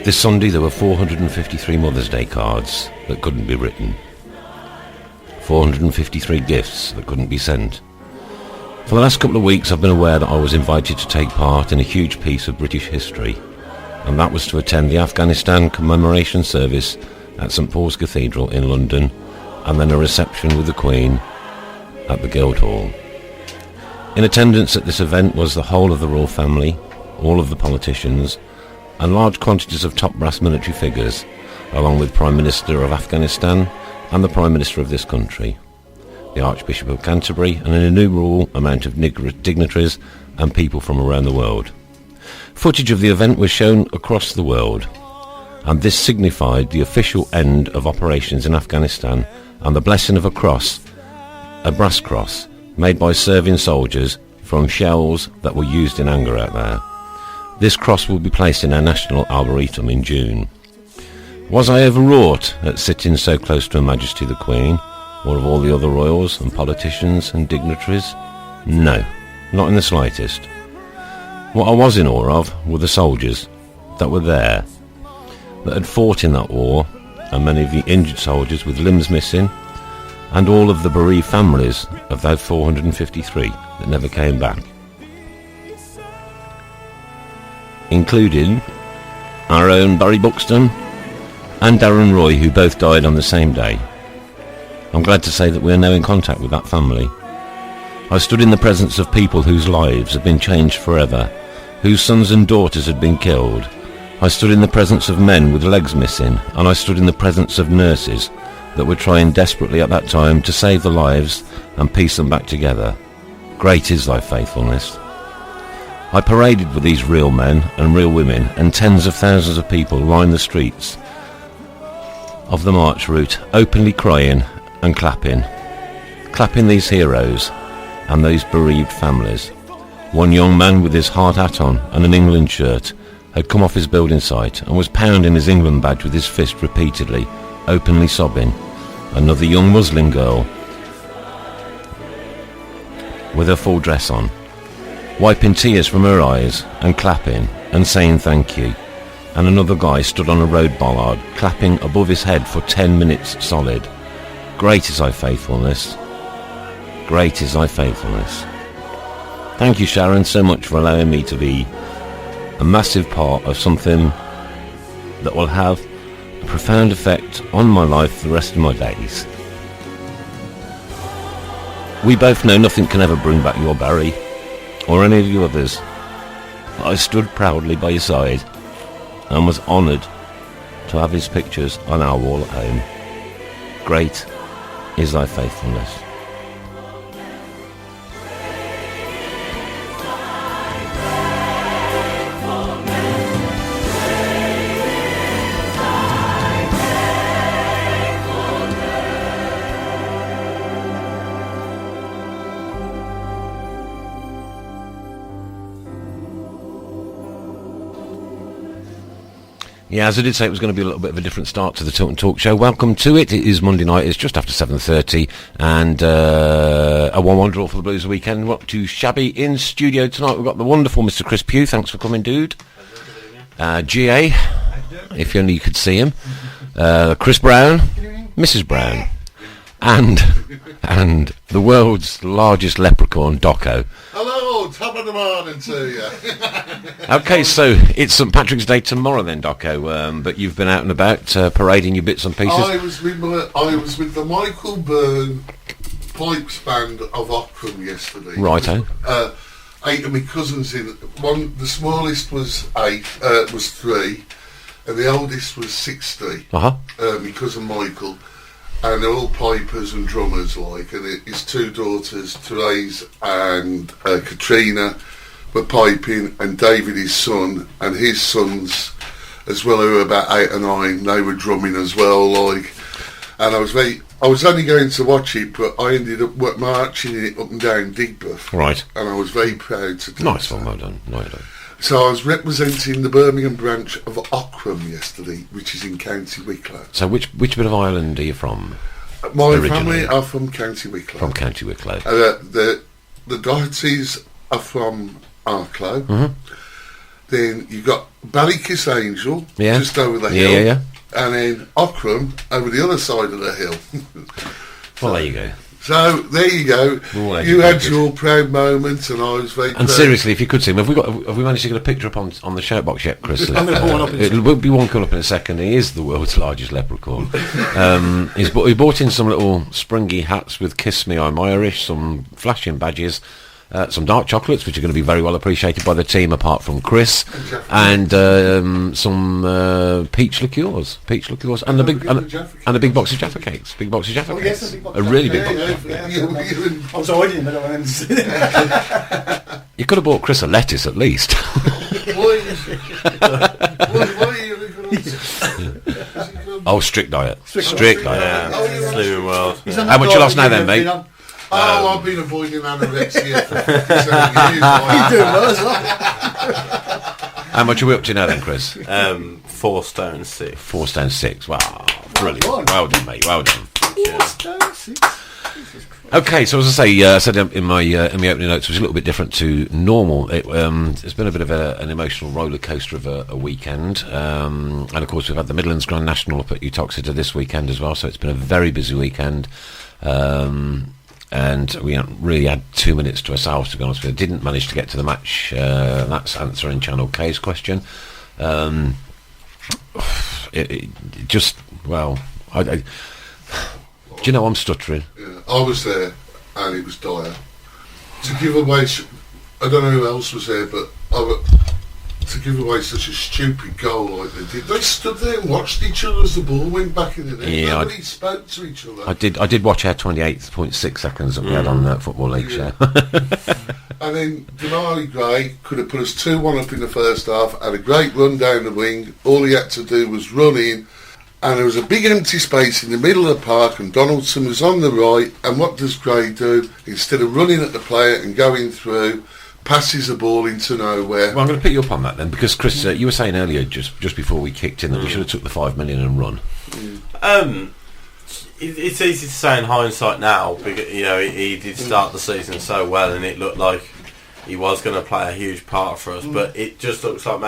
This Sunday there were 453 Mother's Day cards that couldn't be written. 453 gifts that couldn't be sent. For the last couple of weeks I've been aware that I was invited to take part in a huge piece of British history, and that was to attend the Afghanistan commemoration service at St Paul's Cathedral in London, and then a reception with the Queen at the Guildhall. In attendance at this event was the whole of the royal family, all of the politicians, and large quantities of top brass military figures, along with Prime Minister of Afghanistan and the Prime Minister of this country, the Archbishop of Canterbury, and an innumerable amount of dignitaries and people from around the world. Footage of the event was shown across the world, and this signified the official end of operations in Afghanistan and the blessing of a cross, a brass cross, made by serving soldiers from shells that were used in anger out there. This cross will be placed in our National Arboretum in June. Was I overwrought at sitting so close to Her Majesty the Queen, or of all the other royals and politicians and dignitaries? No, not in the slightest. What I was in awe of were the soldiers that were there, that had fought in that war, and many of the injured soldiers with limbs missing, and all of the bereaved families of those 453 that never came back, including our own Barry Buxton and Darren Roy, who both died on the same day. I'm glad to say that we are now in contact with that family. I stood in the presence of people whose lives had been changed forever, whose sons and daughters had been killed. I stood in the presence of men with legs missing, and I stood in the presence of nurses that were trying desperately at that time to save the lives and piece them back together. Great is thy faithfulness. I paraded with these real men and real women, and tens of thousands of people lined the streets of the march route, openly crying and clapping these heroes and those bereaved families. One young man with his hard hat on and an England shirt had come off his building site and was pounding his England badge with his fist repeatedly, openly sobbing. Another young Muslim girl with her full dress on, wiping tears from her eyes and clapping and saying thank you. And another guy stood on a road bollard, clapping above his head for 10 minutes solid. Great is thy faithfulness. Great is thy faithfulness. Thank you, Sharon, so much for allowing me to be a massive part of something that will have a profound effect on my life for the rest of my days. We both know nothing can ever bring back your Barry, or any of you others. I stood proudly by your side and was honoured to have his pictures on our wall at home. Great is thy faithfulness. Yeah, as I did say, it was going to be a little bit of a different start to the Tilton Talk Show. Welcome to it. It is Monday night. It's just after 7:30, and a one wonderful for the Blues weekend. We're up to Shabby in studio tonight. We've got the wonderful Mr. Chris Pugh. Thanks for coming, dude. GA, if only you could see him. Chris Brown, Mrs. Brown, and the world's largest leprechaun, Docco. Hello, top of the morning to you. Okay, so it's St Patrick's Day tomorrow then, Docco, but you've been out and about parading your bits and pieces. I was with the Michael Byrne Pipes Band of Ockram yesterday. Right, 8 of my cousins in. The smallest was 3, and the oldest was 60. Uh-huh. My cousin Michael. And they're all pipers and drummers, like, and his 2 daughters, Therese and Katrina, were piping, and David, his son, and his sons, as well, who were about 8 or 9, they were drumming as well, like. And I was only going to watch it, but I ended up marching it up and down Digbeth. Right. And I was very proud to do Nice so. one, well done. Well done. So I was representing the Birmingham branch of Ockram yesterday, which is in County Wicklow. So which bit of Ireland are you from? My originally? family are from County Wicklow. From County Wicklow. The Dohertys are from Arklow. Mm-hmm. Then you've got Ballykiss Angel, Yeah. just over the hill. Yeah. And then Ockram over the other side of the hill. Well, there you go. So there you go. Well, You had your proud moment, and I was very And proud. seriously, if you could see him, have we managed to get a picture up on the shout box yet, Chris? I'm going to put one up in a It second. will be one coming up in a second. He is the world's largest leprechaun. He bought in some little springy hats with "Kiss Me, I'm Irish," some flashing badges, some dark chocolates, which are going to be very well appreciated by the team, apart from Chris, and some peach liqueurs, and a big box of Jaffa cakes, Oh, yes, a big box a of really Jaffa big box. cakes. of Jaffa cakes. I was hiding them, I didn't see them. You could have bought Chris a lettuce at least. Why are you looking on? Oh, strict diet. Strict diet. Yeah, Slimming World. He's on How that much you diet lost now you've then, been mate? on. I've been avoiding anorexia for 7 years. You're doing well as well. How much are we up to now then, Chris? 4 stone 6. 4 stone 6. Wow, brilliant. done. Well done, mate. Well done. Okay, so as I say, I said in my opening notes, it was a little bit different to normal. It's been a bit of an emotional roller coaster of a weekend, and of course we've had the Midlands Grand National up at Uttoxeter this weekend as well. So it's been a very busy weekend, and we haven't really had 2 minutes to ourselves, to be honest with you. Didn't manage to get to the match. That's answering Channel K's question. It just, well, do you know I'm stuttering? Yeah, I was there, and it was dire. To give away, I don't know who else was there, but to give away such a stupid goal like they did, they stood there and watched each other as the ball went back in the net. Yeah, Nobody spoke to each other. I did watch our 28.6 seconds that we had on Football League show. And then Damari Gray could have put us 2-1 up in the first half, had a great run down the wing. All he had to do was run in, and there was a big empty space in the middle of the park, and Donaldson was on the right. And what does Gray do? Instead of running at the player and going through, passes the ball into nowhere. Well, I'm going to pick you up on that then, because Chris, you were saying earlier, just before we kicked in, that we should have took the 5 million and run. It's easy to say in hindsight now, because he did start the season so well, and it looked like he was going to play a huge part for us. But it just looks like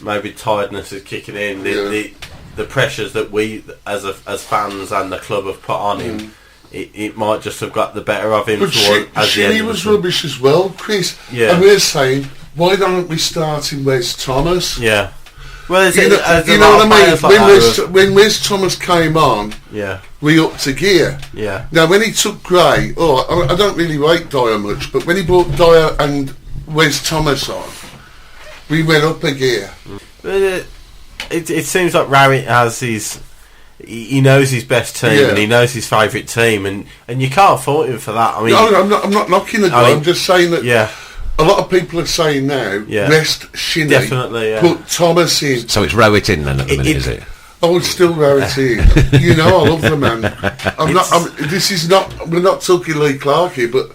maybe tiredness is kicking in. The pressures that we as fans and the club have put on him, it might just have got the better of him. But Shinny was rubbish as well, Chris. Yeah. And we're saying, why don't we start in Wes Thomas? Yeah. Well, You know what I mean? When Wes Thomas came on, yeah. we upped a gear. Yeah. Now, when he took Gray, I don't really rate Dyer much, but when he brought Dyer and Wes Thomas on, we went up a gear. It seems like Rowett has he knows his best team, and he knows his favourite team, and you can't fault him for that. I mean, no, I'm not knocking the guy. I'm just saying that a lot of people are saying now, rest Shinny, definitely, put Thomas in. So it's Rowett in then at the minute, is it? I would still Rowett in. You know, I love the man. We're not talking Lee Clark here, but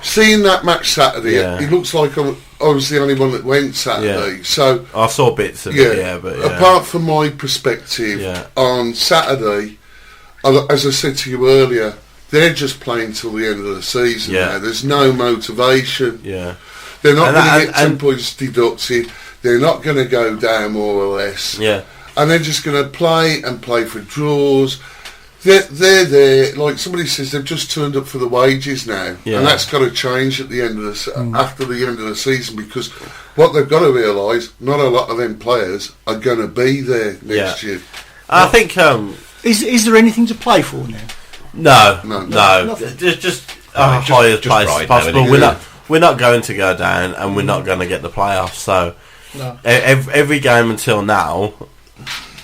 seeing that match Saturday, it looks like I was the only one that went Saturday. So I saw bits of it, but apart from my perspective, on Saturday, as I said to you earlier, they're just playing till the end of the season now. There's no motivation. Yeah. They're not going to get 10 points deducted. They're not going to go down, more or less. Yeah. And they're just going to play for draws. They're there. Like somebody says, they've just turned up for the wages now. Yeah. And that's got to change at the end of after the end of the season, because what they've got to realise, not a lot of them players are going to be there next year. I think... Is there anything to play for now? No. Just high as place as possible. We're not going to go down, and we're not going to get the playoffs. So every game until now,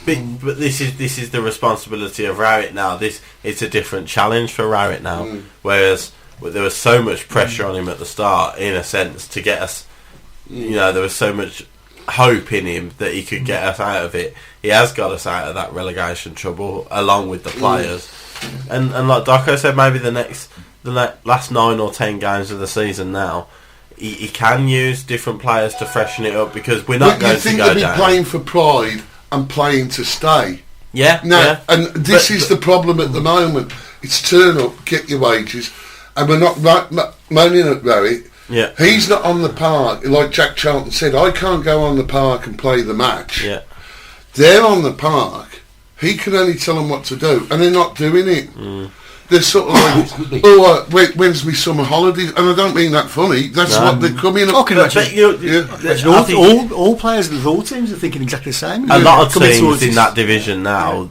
but this is the responsibility of Rowett now. It's a different challenge for Rowett now. Whereas there was so much pressure on him at the start, in a sense, to get us. There was so much hope in him that he could get us out of it. He has got us out of that relegation trouble, along with the players. And like Docco said, maybe the last 9 or 10 games of the season now, he can use different players to freshen it up, because we're not going to go down. You think they'll be playing for pride and playing to stay? Yeah. Now, and this is the problem at the moment. It's turn up, get your wages, and we're not moaning at Rowett. Yeah. He's not on the park, like Jack Charlton said, I can't go on the park and play the match. Yeah. They're on the park, he can only tell them what to do, and they're not doing it. They're sort of like, when's my summer holidays? And I don't mean that funny, that's what they're coming up. All players of all teams are thinking exactly the same. A lot of teams in that division now,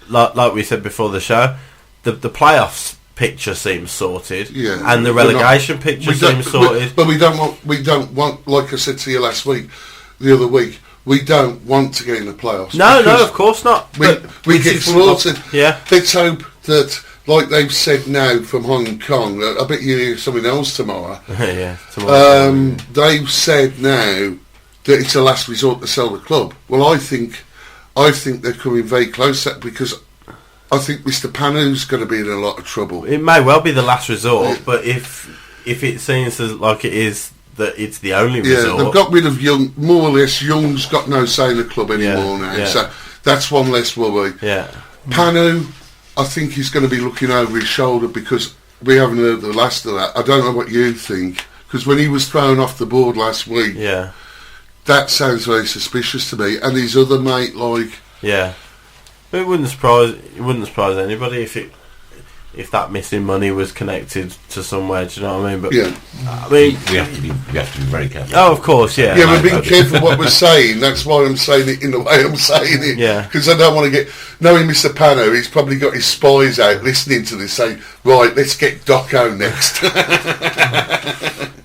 like we said before the show, the playoffs picture seems sorted, and the relegation picture seems sorted. But we don't want, like I said to you the other week, we don't want to get in the playoffs. No, of course not. We get slaughtered. Yeah. Let's hope that, like they've said now from Hong Kong, I bet you hear something else tomorrow. Tomorrow. They've said now that it's a last resort to sell the club. Well, I think they're coming very close to that, because I think Mr. Panu's going to be in a lot of trouble. It may well be the last resort, but if it seems like it is, that it's the only resort. They've got rid of Young, more or less. Young's got no say in the club anymore now, so that's one less worry. Yeah. Panu, I think he's going to be looking over his shoulder, because we haven't heard the last of that. I don't know what you think, because when he was thrown off the board last week, that sounds very suspicious to me. And his other mate, it wouldn't surprise anybody if that missing money was connected to somewhere. Do you know what I mean? But I mean, we have to be very careful. Oh, of course, we're being careful what we're saying. That's why I'm saying it in the way I'm saying it. Because I don't want to get, knowing Mr. Pano, he's probably got his spies out listening to this, saying, right, let's get Docco next.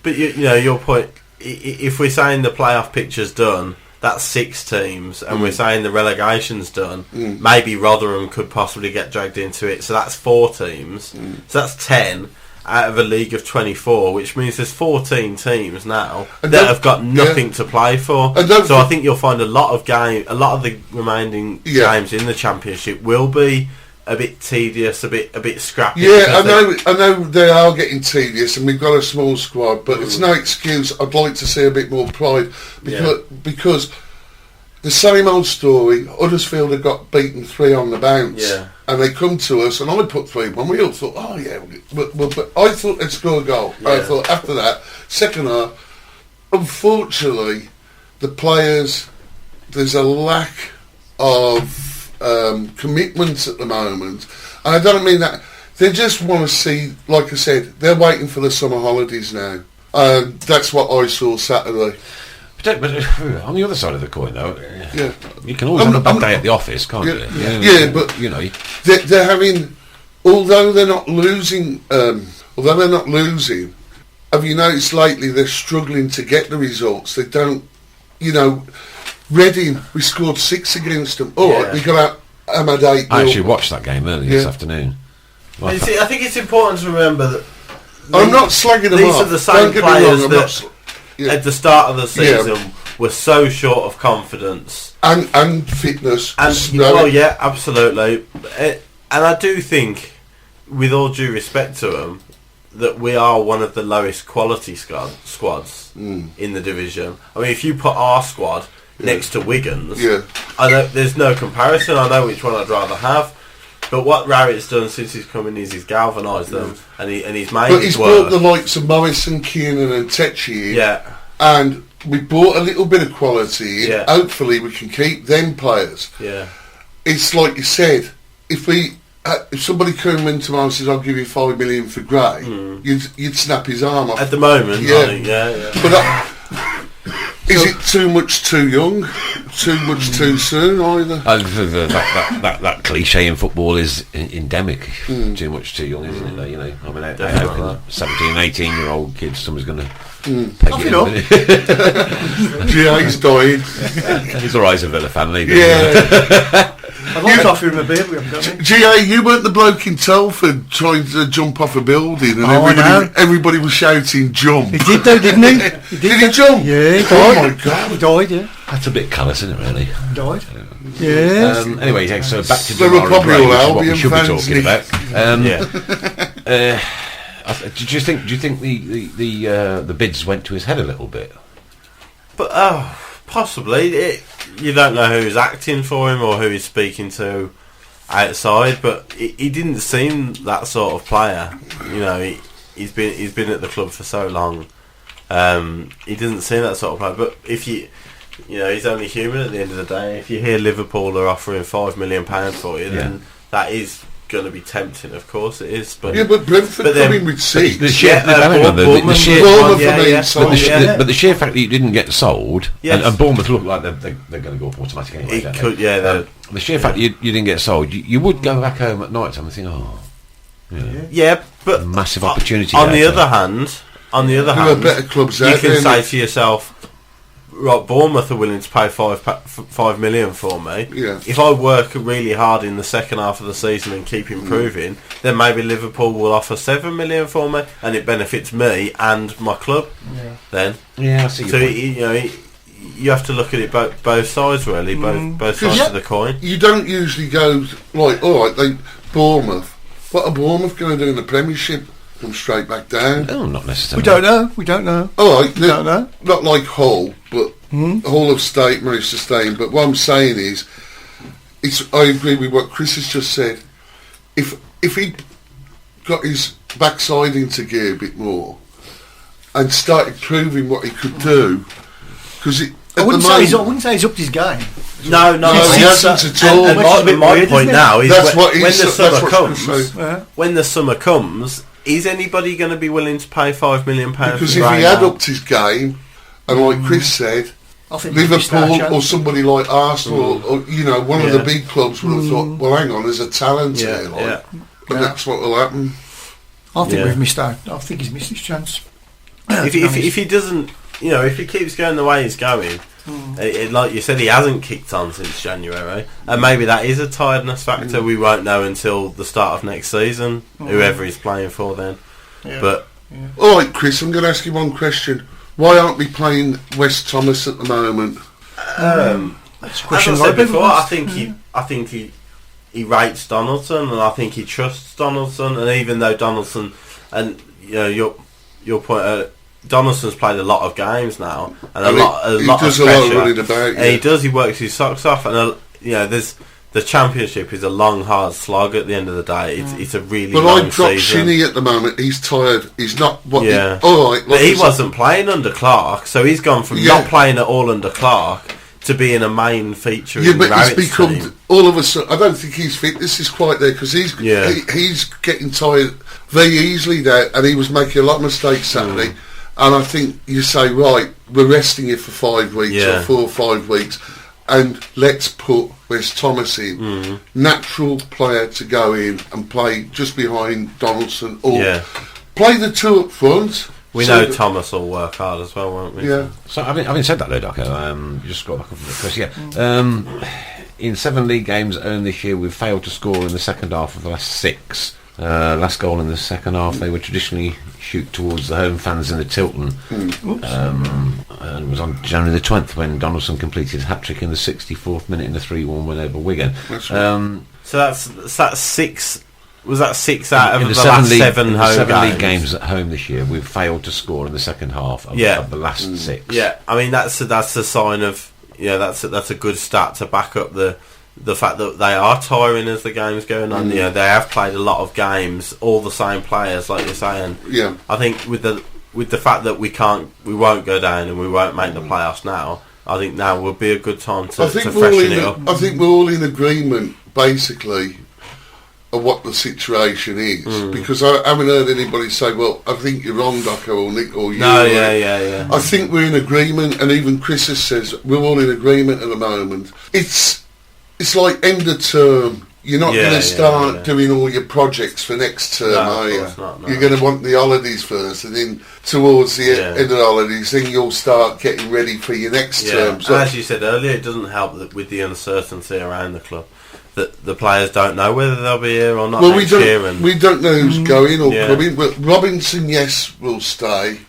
But you know, your point. If we're saying the playoff picture's done, that's 6 teams, and we're saying the relegation's done. Maybe Rotherham could possibly get dragged into it, so that's 4 teams. So that's 10 out of a league of 24, which means there's 14 teams now that have got nothing to play for. So I think you'll find a lot of the remaining games in the Championship will be a bit tedious, a bit scrappy. Yeah, I know they are getting tedious, and we've got a small squad, but it's no excuse. I'd like to see a bit more pride, because the same old story. Huddersfield have got beaten 3 on the bounce, and they come to us, and I put 3-1. We all thought, but I thought they'd score a goal. I thought after that, second half, unfortunately, the players, there's a lack of commitments at the moment, and I don't mean that. They just want to see, like I said, they're waiting for the summer holidays now. That's what I saw Saturday. But on the other side of the coin, though, you can always have a bad day at the office, can't you? But you know, they're having, although they're not losing. Have you noticed lately they're struggling to get the results? They don't, Reading, we scored 6 against them. We got out Ahmad 8-0. I actually watched that game earlier this afternoon. Well, see, I think it's important to remember that I'm not slagging them off. These are the same players that at the start of the season were so short of confidence and fitness. Absolutely. And I do think, with all due respect to them, that we are one of the lowest quality squads in the division. I mean, if you put our squad next to Wigan's, I know there's no comparison. I know which one I'd rather have. But what Rarrett's done since he's come in is he's galvanised them, and he's made it work. But he's brought the likes of Morrison, Kiernan and Tecci in, and we brought a little bit of quality in. Hopefully we can keep them players. It's like you said, if somebody came in tomorrow and says, I'll give you 5 million for Gray, you'd snap his arm off. At the moment, I think, But is it too much too young? Too much too soon either? That cliche in football is endemic. Too much too young, isn't it? I mean, how 17, 18-year-old kids, someone's going to peg it in. He's dying. He's alright as a Villa family. I'd like to offer him a beer, we haven't got any. GA, you weren't the bloke in Telford trying to jump off a building, and everybody was shouting jump. He did though, didn't he? Did he jump? Yeah, he died. Oh my God. He died, yeah. That's a bit callous, isn't it, really? He died. Yes. Anyway, so back to They were probably all what we should be Albion talking about. Do you think the bids went to his head a little bit? But possibly. You don't know who's acting for him or who he's speaking to outside, but he didn't seem that sort of player. He's been at the club for so long. He doesn't seem that sort of player. But if he's only human at the end of the day. If you hear Liverpool are offering £5 million for you, then that is going to be tempting. Of course it is. But Brentford coming with six. The sheer fact that you didn't get sold, and Bournemouth look like they're going to go up automatic anyway. The sheer fact that you didn't get sold, you would go back home at night time and think, but massive opportunity. On the other hand, better clubs you can say to yourself, right, Bournemouth are willing to pay £5 million for me. Yeah. If I work really hard in the second half of the season and keep improving, then maybe Liverpool will offer £7 million for me, and it benefits me and my club. Yeah. Then, I see. So you have to look at it both sides, really, both sides of the coin. You don't usually go like, all right, Bournemouth. What are Bournemouth going to do in the Premiership? Come straight back down? Oh, not necessarily. We don't know. All right, we don't know. Not like Hull, but Hull have managed to stay in. But what I'm saying is, I agree with what Chris has just said. If he got his backside into gear a bit more and started proving what he could do, because I wouldn't say he's upped his game. No, he hasn't at all. And my point now is when the summer comes, is anybody going to be willing to pay £5 million? Because if he had upped his game, and like Chris said, Liverpool or somebody like Arsenal or one of the big clubs would have thought, well, hang on, there's a talent here, and that's what will happen. I think we've missed out. I think he's missed his chance. If he doesn't, if he keeps going the way he's going, like you said, he hasn't kicked on since January, and maybe that is a tiredness factor. We won't know until the start of next season, whoever he's playing for then. But all right, Chris, I'm going to ask you one question. Why aren't we playing Wes Thomas at the moment? That's a question. As I said before, I think he rates Donaldson, and I think he trusts Donaldson. And even though Donaldson, and your point, Donaldson's played a lot of games now, and a lot of pressure. He works his socks off, and the Championship is a long, hard slog. At the end of the day, it's a really long season. But I dropped Shinnie at the moment. He's tired. He's not. All right, but he wasn't playing under Clark, so he's gone from not playing at all under Clark to being a main feature. Yeah, but he's become team. All of a sudden. I don't think his fitness is quite there because he's getting tired very easily there, and he was making a lot of mistakes Saturday. And I think you say, right, we're resting you for 5 weeks or 4 or 5 weeks, and let's put Wes Thomas in. Natural player to go in and play just behind Donaldson, or play the two up front. We know Thomas will work hard as well, won't we? Yeah. So having said that though, Docco, just got back up from the Chris. In 7 league games owned this year, we've failed to score in the second half of the last 6. Last goal in the second half, they would traditionally shoot towards the home fans in the Tilton. And it was on January the 20th when Donaldson completed a hat-trick in the 64th minute in the 3-1 win over Wigan. So that's 6. Was that 6 out of the last 7 home 7 league games at home this year? We've failed to score in the second half of the last 6. Yeah, I mean that's a sign of that's a good stat to back up the fact that they are tiring as the game's going on. They have played a lot of games, all the same players, like you're saying. Yeah, I think with the fact that we won't go down and we won't make the playoffs now, I think now would be a good time to freshen it up. I think we're all in agreement, basically, of what the situation is, because I haven't heard anybody say, well, I think you're wrong, Docco, or Nick, or you. No, yeah. I think we're in agreement, and even Chris says we're all in agreement at the moment. It's like end of term. You're not going to start doing all your projects for next term, are you? Not, no. You're going to want the holidays first, and then towards the end of the holidays, then you'll start getting ready for your next term. So, as you said earlier, it doesn't help that with the uncertainty around the club that the players don't know whether they'll be here or not next year. And we don't know who's going or coming, but Robinson, will stay.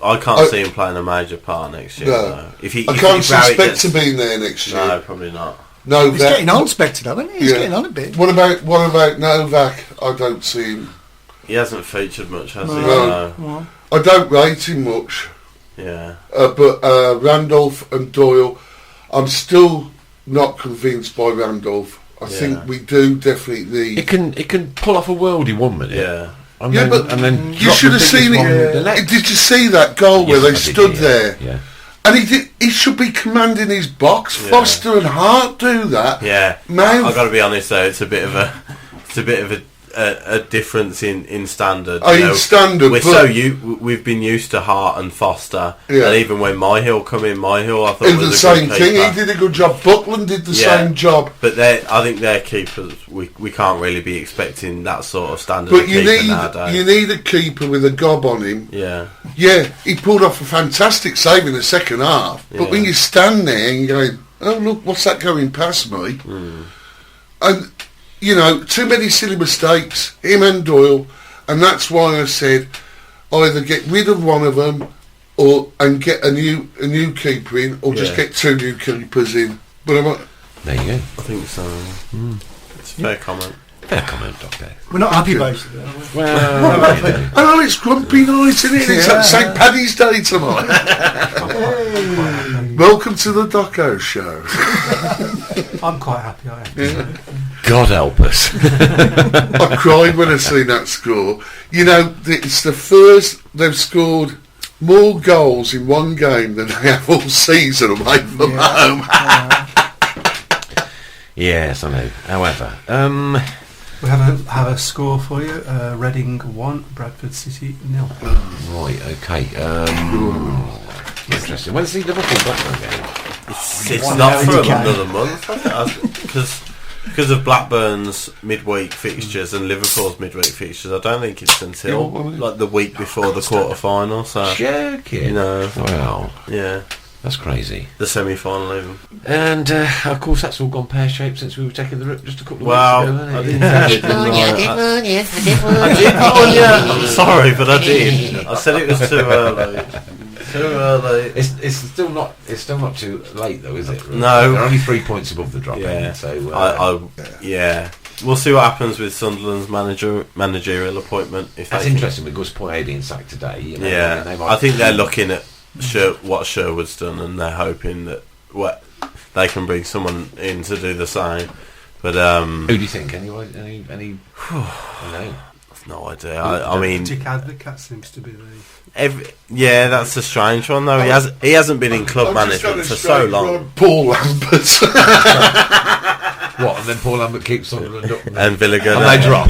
I can't see him playing a major part next year. No. I can't see Spector being there next year. No, probably not. No, he's getting on, Spector, though, isn't he? He's getting on a bit. What about Novak? I don't see him. He hasn't featured much, has he? No. I don't rate him much. Yeah. But Randolph and Doyle, I'm still not convinced by Randolph. I think we do definitely need... It can pull off a worldie 1 minute. Yeah. And Yeah, then, but and then you drop should the have biggest seen one with the it. next. Did you see that goal where Yes, they I did, stood yeah. there? Yeah. And he should be commanding his box. Yeah. Foster and Hart do that. Yeah, Mount. I've got to be honest though. It's a bit of a difference in standard. Oh, in standard, We're but- we've been used to Hart and Foster, Yeah. and even when Myhill come in, Myhill I thought Did was the a same good thing. keeper. He did a good job. Buckland did the Yeah. same job. But I think their keepers, we can't really be expecting that sort of standard. But of you keeper need nowadays. a keeper with a gob on him. Yeah, Yeah, he pulled off a fantastic save in the second half. But Yeah. when you stand there and you're going, oh look, what's that going past me? And too many silly mistakes. Him and Doyle. And that's why I said either get rid of one of them and get a new keeper in, or just Yeah. get 2 new keepers in. But I'm like, There you go. I think so. It's a fair comment. Fair comment, Doctor. We're not happy basically, are we? Well, oh, it's grumpy night, isn't it? It's Yeah. St. Paddy's Day tonight. Welcome to the Docco show. I'm quite happy, I am. God help us. I cried when I seen that score. It's the first they've scored more goals in one game than they have all season away from home. Yes, I know. However, We have a score for you. Reading 1, Bradford City 0. right, okay. Interesting. When's the Liverpool Blackburn game? It's not for another month because of Blackburn's midweek fixtures and Liverpool's midweek fixtures. I don't think it's until like the week before the quarter-final. So Joking. Wow. yeah, That's crazy. the semi-final even. And of course, that's all gone pear-shaped since we were taking the rip just a couple of Wow, weeks ago. I Hasn't it? I did warn you. I'm sorry, but I did. I said it was too early. Too early. It's still not too late though, is it? Really? No. They're only 3 points above the drop Yeah. end. So Yeah. We'll see what happens with Sunderland's managerial appointment. If that's they can- interesting with Gus Poyet being sacked today. Yeah, I think they're looking at what Sherwood's done, and they're hoping that they can bring someone in to do the same. But who do you think? Any? I know. I've no idea. I mean, Dick Advocat seems to be the... that's a strange one though. He hasn't been in club management for so long. Paul Lambert. What? And then Paul Lambert keeps Sunderland up, And Villa go and down. they drop.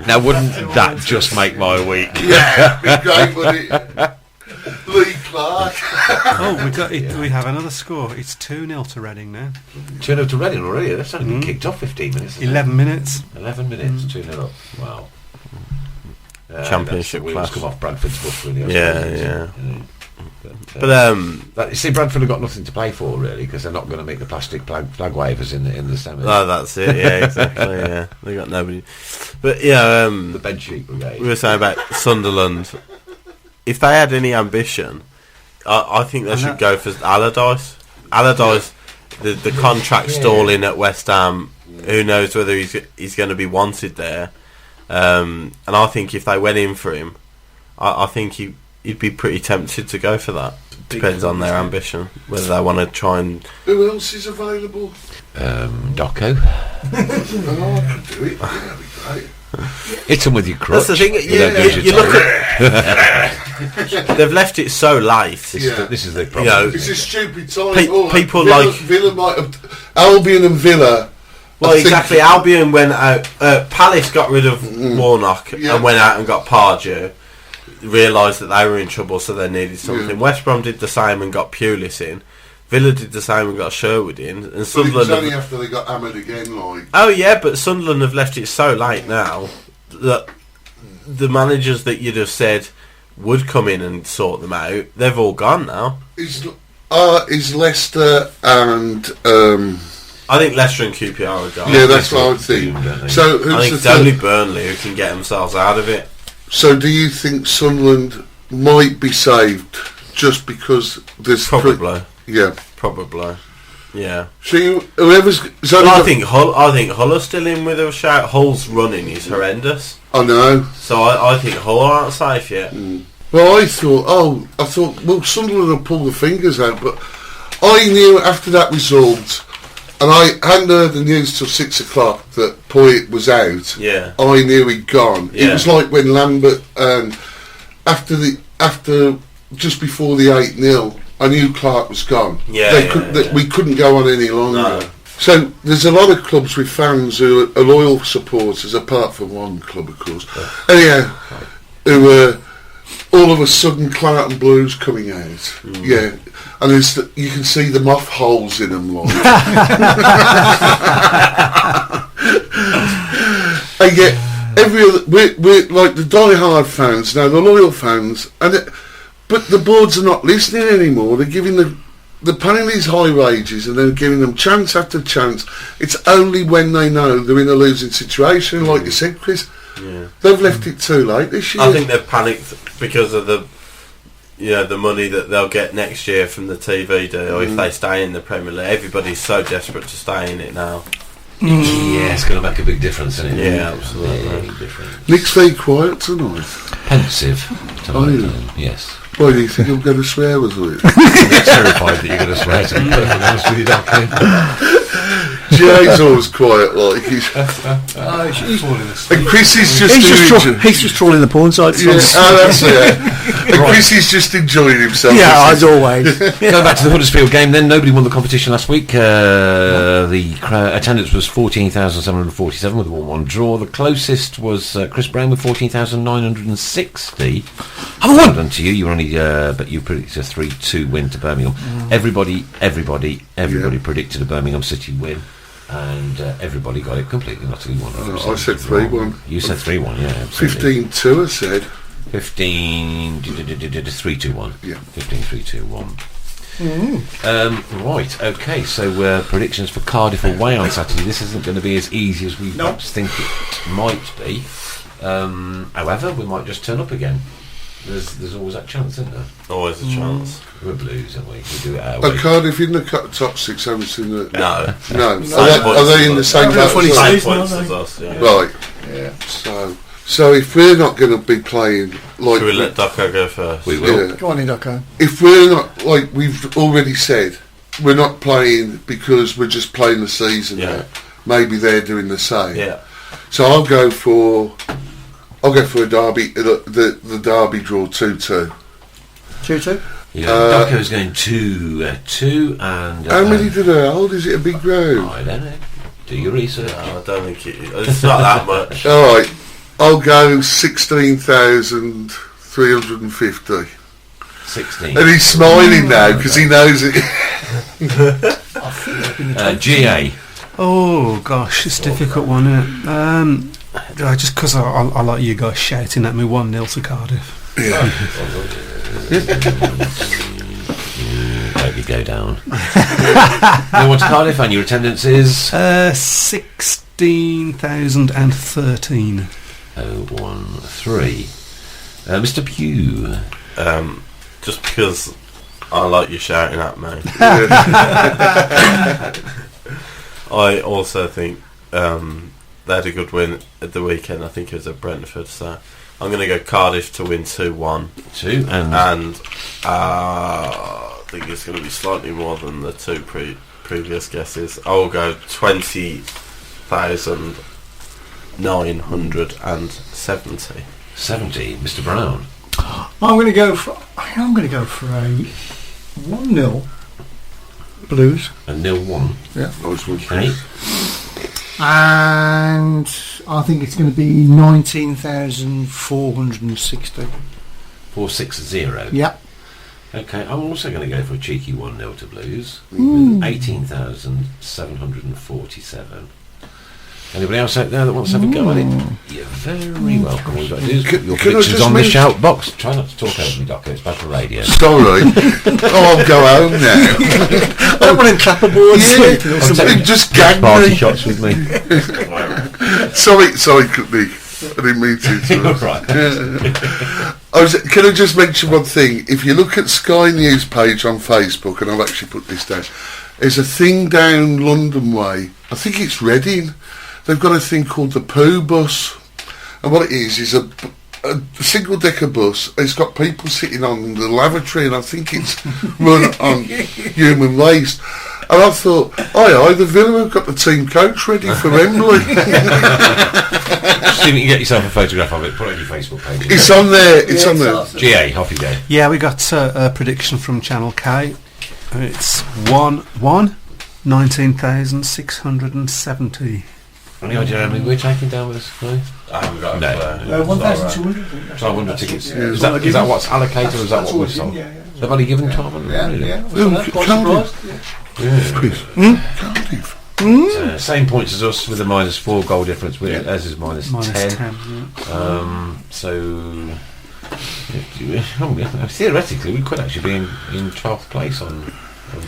Now, wouldn't that just make my week? Yeah, big great, wouldn't it? Lee Clark. We have another score. It's 2-0 to Reading now. 2-0 to Reading already. That's only been kicked off 15 minutes. 11 minutes. 11 minutes, 2-0 up. Wow. Championship wheels class. come off Bradford's buff, really. Yeah. But you see, Bradford have got nothing to play for, really, because they're not going to make the plastic flag wavers in the semis. Oh, that's it. Yeah, exactly. Yeah, they got nobody. But yeah, The bedsheet brigade. we were saying about Sunderland. If they had any ambition, I think they should go for Allardyce. Allardyce, the contract stalling at West Ham. Who knows whether he's going to be wanted there? And I think if they went in for him, I think he'd be pretty tempted to go for that. Depends on their ambition, whether they want to try and... Who else is available? Docco. Oh, I could do it. Yeah, that'd be great. Hit them with your crutch. That's the thing. You look at... They've left it so late. This is the problem. You know, It's a stupid time. people Villa, like... Villa might have... Albion and Villa... Well, I think- exactly. Albion went out. Palace got rid of Warnock Yeah. and went out and got Pardew. Realised that they were in trouble, so they needed something. Yeah. West Brom did the same and got Pulis in. Villa did the same and got Sherwood in. And But it was Sunderland. only after they got hammered again, like... Oh yeah, but Sunderland have left it so late now that the managers that you'd have said would come in and sort them out, they've all gone now. Is Leicester and... I think Leicester and QPR are gone. yeah, that's what I would think. So I who's think the it's only third? Burnley who can get themselves out of it. So do you think Sunderland might be saved just because there's... Probably. Yeah. Probably. Yeah. So whoever's... Well, I think Hull are still in with a shout. Hull's running is horrendous. I know. So I think Hull aren't safe yet. Well, I thought, well, Sunderland will pull the fingers out, but I knew after that result, And I hadn't heard the news till 6 o'clock that Poyet was out. Yeah. I knew he'd gone. Yeah. It was like when Lambert, after just before the 8-0, I knew Clark was gone. We couldn't go on any longer. No. So there's a lot of clubs with fans who are loyal supporters, apart from one club, of course. Anyhow, who were all of a sudden Clark Blues coming out. Yeah. And you can see the moth holes in them, like. And yet, we're like the die-hard fans now, the loyal fans, but the boards are not listening anymore. They're giving they're paying these high wages and they're giving them chance after chance. It's only when they know they're in a losing situation, like you said, Chris. Yeah. They've left it too late this year. I think they've panicked because of the money that they'll get next year from the TV deal if they stay in the Premier League. Everybody's so desperate to stay in it now. Yeah, it's going to make a big difference, isn't it? Yeah, absolutely. Big difference. Nick's very quiet tonight. Pensive tonight, yes. Why do you think you're going to swear, was it? I'm terrified that you're going to swear, to be perfectly honest with you, Docco. Jay's always quiet, like he's and Chris is just he's just trawling the porn site. Yeah, that's it. And Chris is just enjoying himself. Yeah, as always. Going back to the Huddersfield game then, nobody won the competition last week. The attendance was 14,747 with a 1-1 draw. The closest was Chris Brown with 14,960. Well done to you. You were only, but you predicted a 3-2 win to Birmingham. Everybody predicted a Birmingham City win. And everybody got it completely, not only 100%. I said 3-1. You said 3-1, yeah. Absolutely. 15-2, I said. 3-2-1. Yeah. 15-3-2-1. Right, okay, so predictions for Cardiff away on Saturday. This isn't going to be as easy as we perhaps think it might be. However, we might just turn up again. There's always that chance, isn't there? Always a chance. We're Blues, aren't we? We do it our way. Are Cardiff in the top 6? Haven't seen the... No. No. Are they in the same points as us? Yeah. Right. Yeah. So if we're not going to be playing like... Should we let Docco go first? We will. Yeah. Go on in, Docco. If we're not, like we've already said, we're not playing because we're just playing the season now. Maybe they're doing the same. Yeah. So I'll go for a derby, the derby draw 2-2. 2-2? Yeah, Docco's going 2-2 and... how many did they hold? Is it a big row? I don't know. Do your research. No, I don't think it's not that much. Alright, I'll go 16,350. 16. And he's smiling now because he knows it. GA. Oh gosh, it's a difficult one, isn't it? Just because I like you guys shouting at me 1-0 to Cardiff. Yeah. Hope you go down. You want to Cardiff and your attendance is 16,013. 013. Mr. Pugh. Just because I like you shouting at me. I also think they had a good win at the weekend. I think it was at Brentford, so I'm going to go Cardiff to win 2-1. And I think it's going to be slightly more than the two previous guesses. I'll go 20,970. 70. Mr. Brown. I'm going to go for a 1-0 Blues. A 0-1. Yeah. Okay. And I think it's going to be 19,460. 460. Yep. Okay, I'm also going to go for a cheeky 1-0 to Blues. 18,747. Anybody else out there that wants to have a go at it? You're very welcome. All you've got to do is put your predictions on the shout box. Try not to talk over me, Docco. It's bad for radio. Sorry. I'll go home now. I don't want to clap a board. Just gag party me. shots with me. Sorry, Nick. I didn't mean to. Right. Can I just mention one thing? If you look at Sky News page on Facebook, and I've actually put this down, there's a thing down London Way. I think it's Reading. They've got a thing called the Poo Bus, and what it is a single-decker bus. It's got people sitting on the lavatory, and I think it's run on human waste. And I thought, the Villa have got the team coach ready for Wembley. See if you can get yourself a photograph of it, put it on your Facebook page. It's on there, it's on there. Awesome. GA, off you go. Yeah, we got a prediction from Channel K. It's 19,670. Any idea how many we're taking down with us? No? I haven't got no. 1,200. 1,200 tickets. Is that what's allocated, or is that what we've sold? They've only given 1,200. Cardiff. Same points as us with a -4 goal difference. As is minus 10. So theoretically, we could actually be in 12th place on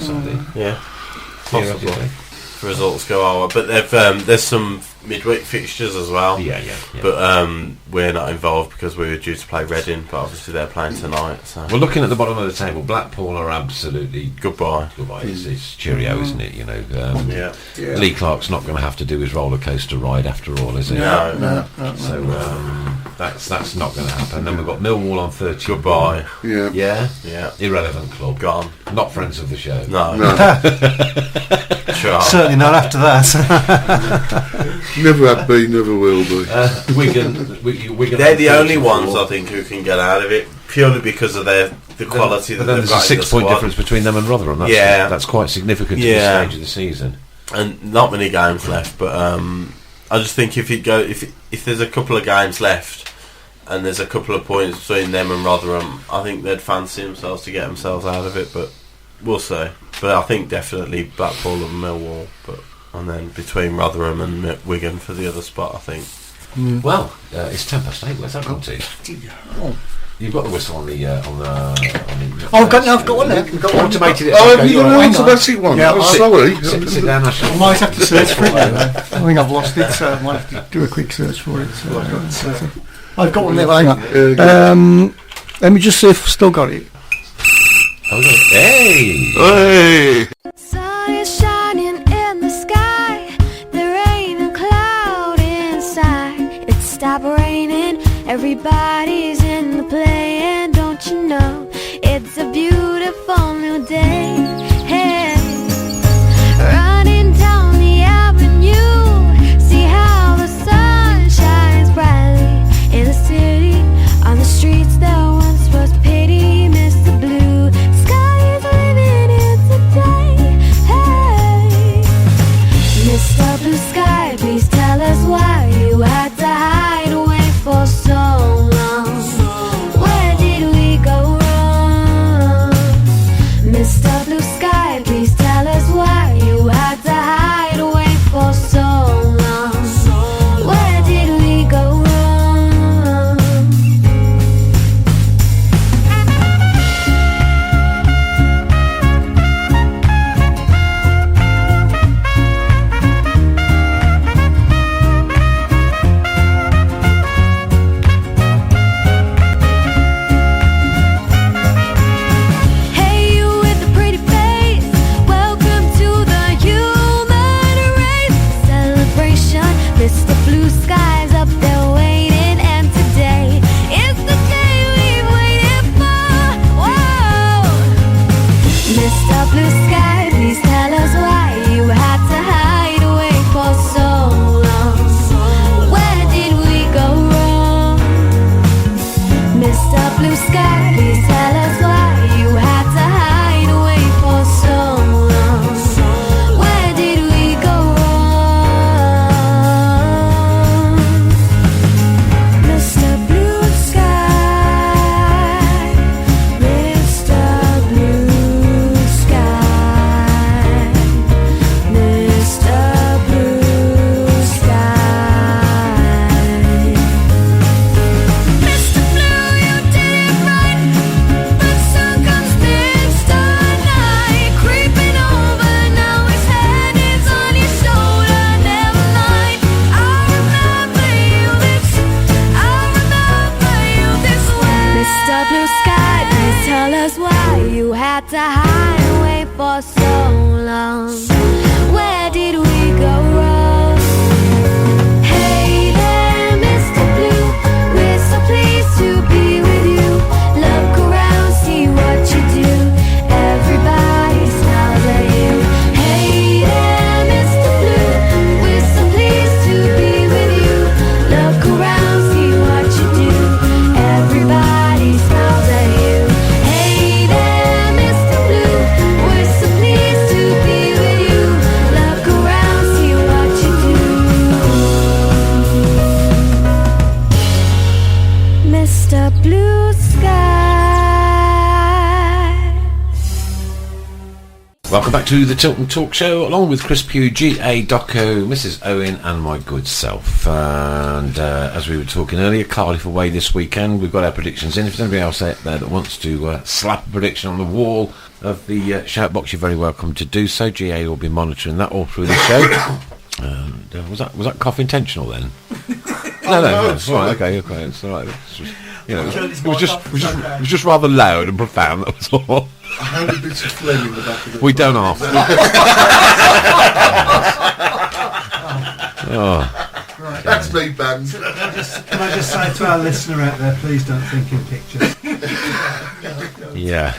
Sunday. Yeah, possibly. If results go our way. But there's some midweek fixtures as well. Yeah. But we're not involved because we were due to play Reading, but obviously they're playing tonight. So we're looking at the bottom of the table. Blackpool are absolutely goodbye. It's cheerio, isn't it? You know. Yeah. Lee Clark's not going to have to do his roller coaster ride after all, is he? No. So that's not going to happen. Then we've got Millwall on 30. Goodbye. Yeah. Irrelevant club. Gone. Not friends of the show. No. Sure. Certainly not after that. Never have been, never will be. Wigan. They're the only ones I think who can get out of it purely because of the quality that they've there's got. A 6-point difference between them and Rotherham. That's quite significant at this stage of the season. And not many games left, but I just think if there's a couple of games left and there's a couple of points between them and Rotherham, I think they'd fancy themselves to get themselves out of it, but we'll see. But I think definitely Blackpool and Millwall, and then between Rotherham and Wigan for the other spot, I think. Well, it's 8:10. Where's that gone to? You've got the whistle on the. I've got one there. We've got automated. Have you got an automatic one? Yeah, sorry. Sit down, Ashley. I might have to search for it. I think I've lost it, so I might have to do a quick search for it. So I've got one there. Hang on. Let me just see if I've still got it. Hey! Sun is shining in the sky. There ain't a cloud inside. It stopped raining. Everybody's in the play, and don't you know it's a beautiful new day. Hey, running down the avenue, see how the sun shines brightly in the city. On the streets there once was pity, Mr. Blue Sky is living in today. Hey, Mr. Blue Sky, please tell us why you had to hide away for so long. Where did we go wrong? Mr. Blue Sky, please tell us why you had to hide away for so long. Where did we go wrong? Hey, you with the pretty face, welcome to the human race celebration. Mr. Blue Sky's up there waiting, and today is the day we've waited for. Whoa, Mr. Blue Sky, please tell us why you had to hide away for so long. Where did we go wrong? Mr. Blue Sky, please tell us why you had to hide away for so long. Where did we go wrong? Mr. Blue Sky, Mr. Blue Sky, Mr. Blue Sky. Mr. Blue, you did it right, but sun comes this night, creeping over. Now his head is on your shoulder. Never mind, I remember you this way. Mr. Blue Sky, please tell us why you had to hide away for so long. Where did we go wrong? Hey there, Mr. Blue, we're so pleased to be with you. Look around, see what you do. Everybody smiles at you. Hey Welcome back to the Tilton Talk Show, along with Chris Pugh, G.A. Docco, Mrs. Owen and my good self. And as we were talking earlier, Cardiff away this weekend. We've got our predictions in. If there's anybody else out there that wants to slap a prediction on the wall of the shout box, you're very welcome to do so. G.A. will be monitoring that all through the show. And was that cough intentional then? No, it's all right, okay, it's all right. It's just, it was just rather loud and profound, that was all. I had a bit of phlegm in the back of the... We don't ask. Right, that's me, Ben. Can I just say to our listener out there, please don't think in pictures. Yeah.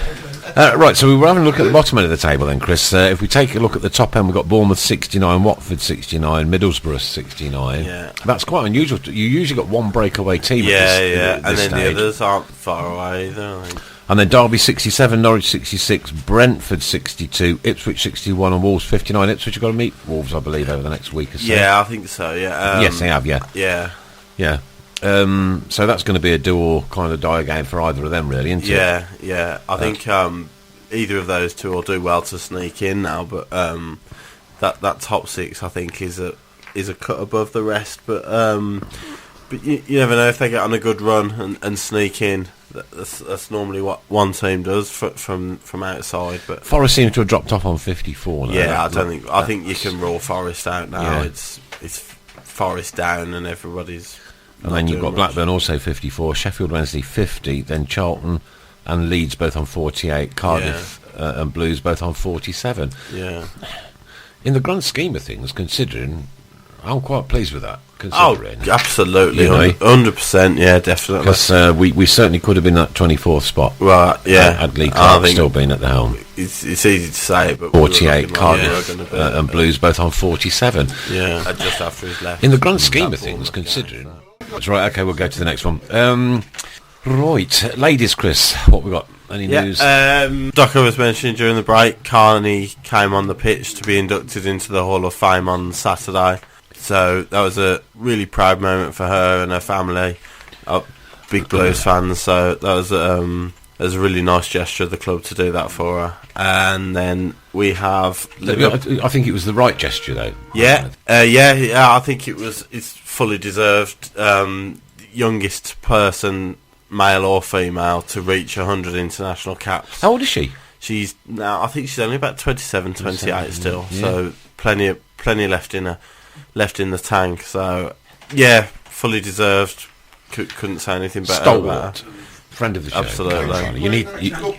Right, so we were having a look at the bottom end of the table then, Chris. If we take a look at the top end, we've got Bournemouth 69, Watford 69, Middlesbrough 69. Yeah. That's quite unusual. You usually got one breakaway team at this and then stage. The others aren't far away either, I think. And then Derby 67, Norwich 66, Brentford 62, Ipswich 61 and Wolves 59. Ipswich have got to meet Wolves, I believe, over the next week or so. Yeah, I think so, yeah. Yes, they have, yeah. Yeah. Yeah. So that's going to be a do or kind of die game for either of them, really, isn't it? Yeah. I think either of those two will do well to sneak in now, but that top six, I think, is a cut above the rest. But you never know if they get on a good run and sneak in. That's normally what one team does from outside. But Forest seems to have dropped off on 54 now. Yeah, I think you can rule Forest out now. Yeah. It's Forest down and everybody's. And then you've got Blackburn also 54, Sheffield Wednesday 50, then Charlton and Leeds both on 48, Cardiff and Blues both on 47. Yeah. In the grand scheme of things, considering, I'm quite pleased with that. Oh, absolutely, 100%, yeah, definitely. Because we certainly could have been at 24th spot. Right, yeah. Had Lee Clark still been at the helm. It's easy to say, but 48, Cardiff and Blues both on 47. Yeah, just after he's left. In the grand scheme of things, considering... That's right, okay, we'll go to the next one. Right, ladies, Chris, what we got? Any news? Docco was mentioning during the break, Carney came on the pitch to be inducted into the Hall of Fame on Saturday. So that was a really proud moment for her and her family, big Blues fans. So that was a really nice gesture of the club to do that for her. And then we have... I think it was the right gesture, though. Yeah, I think it's fully deserved. Youngest person, male or female, to reach 100 international caps. How old is she? She's now, I think she's only about 27, 28 still. Yeah. So plenty left in the tank. So yeah, fully deserved. Couldn't say anything better. Stalwart. Friend of the show. Absolutely. You need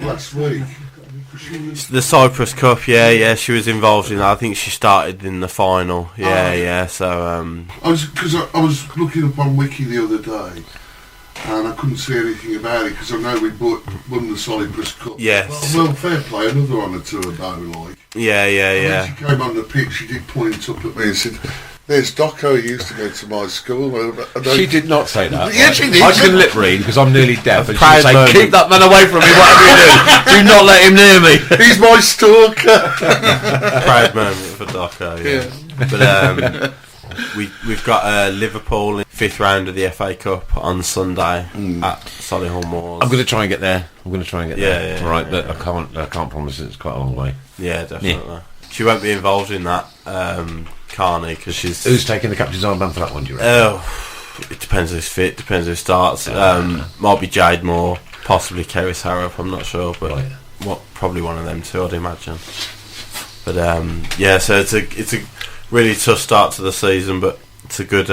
last week. The Cyprus Cup, yeah, she was involved in that. I think she started in the final. Yeah. So I was looking up on Wiki the other day, and I couldn't see anything about it because I know we won the Cyprus Cup. Yes. Well, fair play, another honour to her though, like. Yeah. When she came on the pitch, she did point up at me and said, "There's Docco, he used to go to my school." She did not say that. Yeah, she did. I can lip read because I'm nearly deaf. And Proud she moment. say, "Keep that man away from me, whatever you do. Do not let him near me." He's my stalker. Proud moment for Docco, yeah. But we've got Liverpool in 5th round of the FA Cup on Sunday at Solihull Moors. I'm going to try and get there. Yeah, All right, but I can't promise it's quite a long way. Yeah, definitely. Yeah. She won't be involved in that, Carney, because she's... Who's taking the captain's armband for that one, do you reckon? Oh, it depends who's fit, depends who starts. Might be Jade Moore, possibly Keris Harrop, I'm not sure, but probably one of them two, I'd imagine. But so it's a really tough start to the season, but it's a good...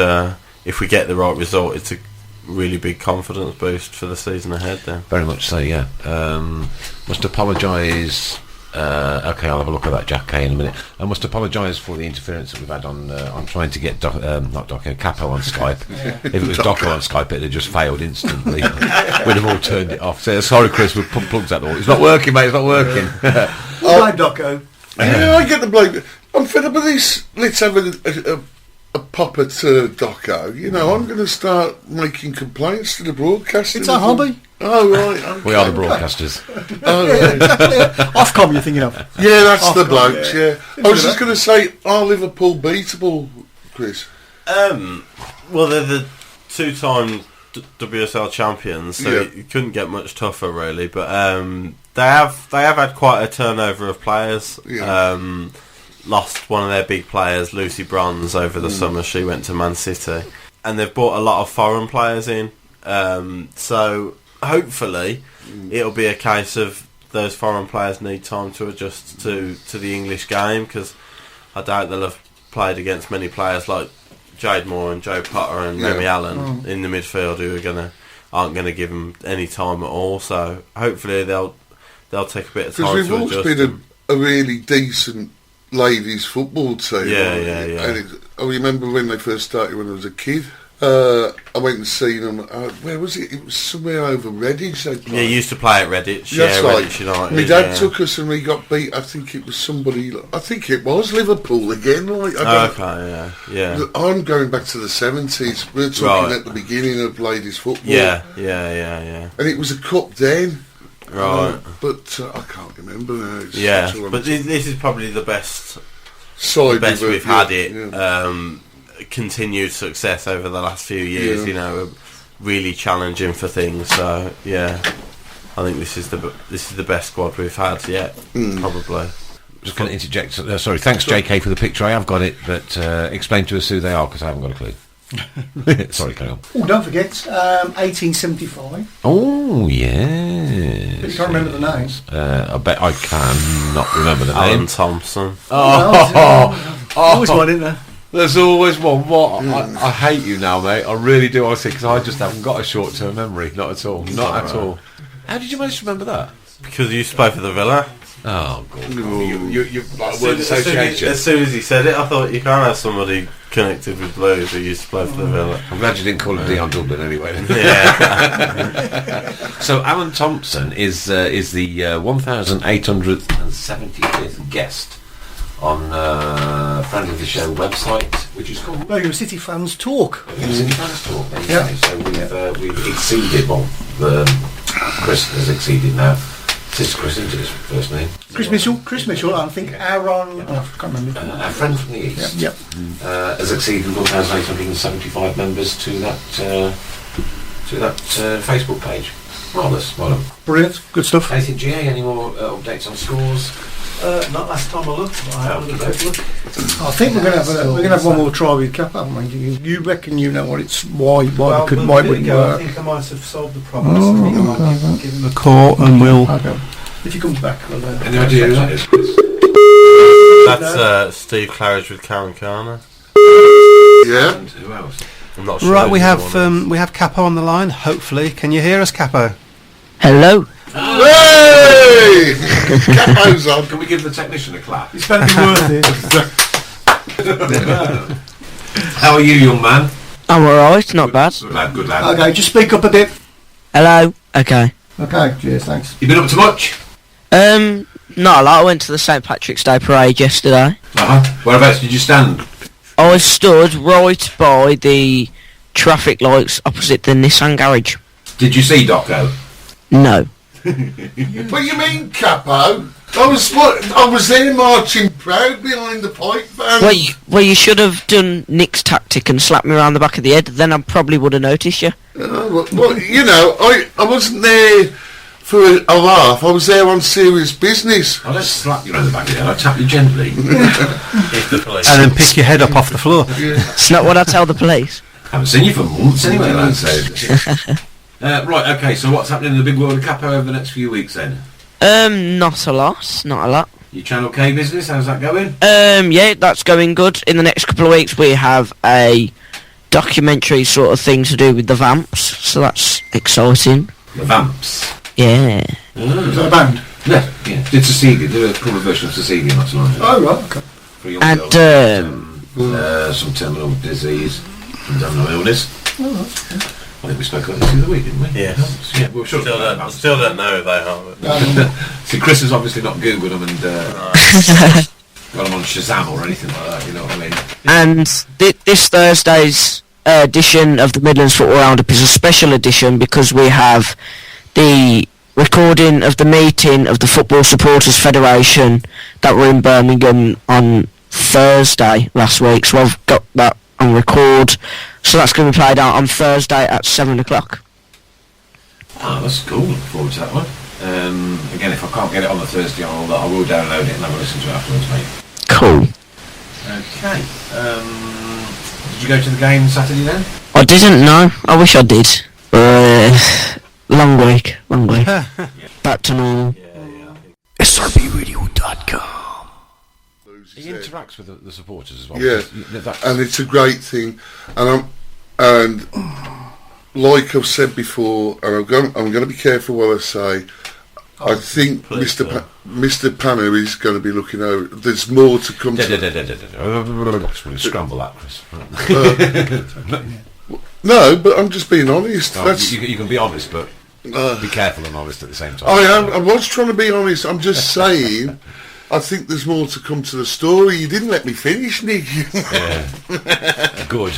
if we get the right result, it's a really big confidence boost for the season ahead then. Very much so, yeah. Must apologise... okay, I'll have a look at that Jack Kay in a minute. I must apologise for the interference that we've had on trying to get not Docco, Capo on Skype. If it was Docco on Skype, it'd have just failed instantly. We'd have all turned it off. So, sorry, Chris, we've put plugs out the wall. It's not working, mate. It's not working. Hi, Docco. Yeah, I get the blame. I'm fed up with this. Let's have a pop at Docco. You know, I'm going to start making complaints to the broadcasters. It's a hobby. Oh, right. Okay. We are the broadcasters. Oh, right. Ofcom, you're thinking of? Yeah, that's Ofcom, the blokes, yeah. I was just going to say, are Liverpool beatable, Chris? Well, they're the two-time WSL champions, so it couldn't get much tougher, really. But they have had quite a turnover of players. Yeah. Lost one of their big players, Lucy Bronze, over the summer. She went to Man City, and they've brought a lot of foreign players in. So hopefully, it'll be a case of those foreign players need time to adjust to the English game, because I doubt they'll have played against many players like Jade Moore and Joe Potter and Remy Allen in the midfield, who aren't gonna give them any time at all. So hopefully they'll take a bit of time to adjust. Because we've always been a really decent ladies football team. Yeah. And I remember when they first started when I was a kid. I went and seen them. Where was it? It was somewhere over Redditch. Yeah, you used to play at Redditch. That's Redditch United. My dad took us and we got beat. I think it was somebody. I think it was Liverpool again. I'm going back to the 70s. We're talking at the beginning of ladies football. Yeah. And it was a cup then. Right. But I can't remember now. But this is probably the best side we've had it. Yeah. Continued success over the last few years, really challenging for things. So I think this is the best squad we've had yet, probably. Just going to interject. Sorry, thanks JK for the picture. I have got it, but explain to us who they are, because I haven't got a clue. Sorry, carry on. Oh, don't forget, 1875. Oh, yes. But you can't remember the names. I bet I can not remember the name. Alan Thompson. Always one, isn't there? There's always one. I hate you now, mate. I really do, honestly, because I just haven't got a short-term memory. Not at all. Not at all. How did you manage to remember that? Because you used to play for the Villa. Oh, God. You like word association. As soon as he said it, I thought you can't have somebody connected with Blues who used to play for the Villa. I'm glad you didn't call him Dion Dublin anyway. Yeah. So Alan Thompson is the 1,875th guest on Friend of the Show website, which is called Radio City Fans Talk. City Fans Talk. So we've exceeded. Chris has exceeded now. This is Chris, isn't his first name? Chris Mitchell. I think Aaron. I can't remember. Our friend from the East. Has exceeded 1,875 members to that Facebook page. Marvellous. Well done. Brilliant. Good stuff. Anything, GA? Any more updates on scores? Not last time I looked. I think we're going to have one more try with Cap, haven't we? You reckon you know what it's why it wouldn't work? I think I might have solved the problem. So I think I might give him a call and we'll. If he comes back, we'll. Any idea who that is, Chris? That's Steve Claridge with Karen Carner. Yeah. And who else? I'm not sure. Right, we have Capo on the line. Hopefully, can you hear us, Capo? Hello. Hey! Capo's on. Can we give the technician a clap? It's better be worth it. How are you, young man? I'm alright, not bad. Good lad. Okay, just speak up a bit. Hello. Okay. Okay, cheers, thanks. You been up to much? Not a lot. I went to the St Patrick's Day parade yesterday. Whereabouts did you stand? I stood right by the traffic lights opposite the Nissan garage. Did you see Docco? No. What do you mean, Capo? I was there marching proud behind the pipe band. Well, you should have done Nick's tactic and slapped me around the back of the head. Then I probably would have noticed you. I wasn't there for a laugh. I was there on serious business. I'll just slap you around the back of the head. I'll tap you gently. And then pick your head up off the floor. It's not what I tell the police. I haven't seen you for months anyway, man. So. Right, okay, so what's happening in the big world of Capo over the next few weeks then? Not a lot. Your Channel K business, how's that going? Yeah, that's going good. In the next couple of weeks we have a documentary sort of thing to do with the Vamps, so that's exciting. The Vamps? Yeah. Is that a band? Yeah. Did Cecilia, do a cover version of Cecilia last night. Oh, right, okay. For a young And, girl, some terminal disease, some terminal illness. Oh, right, okay. I think we spoke about this the other week, didn't we? Yes. Yeah, we're sure Still don't know who they are. See, Chris has obviously not Googled them and got them on Shazam or anything like that, you know what I mean? And this Thursday's edition of the Midlands Football Roundup is a special edition because we have the recording of the meeting of the Football Supporters Federation that were in Birmingham on Thursday last week. So I've got that and record. So that's going to be played out on Thursday at 7 o'clock. Oh, that's cool. Look forward to that one. Again, if I can't get it on the Thursday, I will download it and have a listen to it afterwards, mate. Cool. Okay. Did you go to the game Saturday then? I didn't know. I wish I did. Long week. Back to normal. SRBRadio.com. He interacts with the supporters as well. Yeah, and it's a great thing. And like I've said before, and I'm going to be careful what I say. I think Mr. Panner is going to be looking over. There's more to come. Scramble that, Chris. No, but I'm just being honest. No, you can be honest, but be careful and honest at the same time. I was trying to be honest. I'm just saying. I think there's more to come to the story. You didn't let me finish, Nick. Yeah. Good.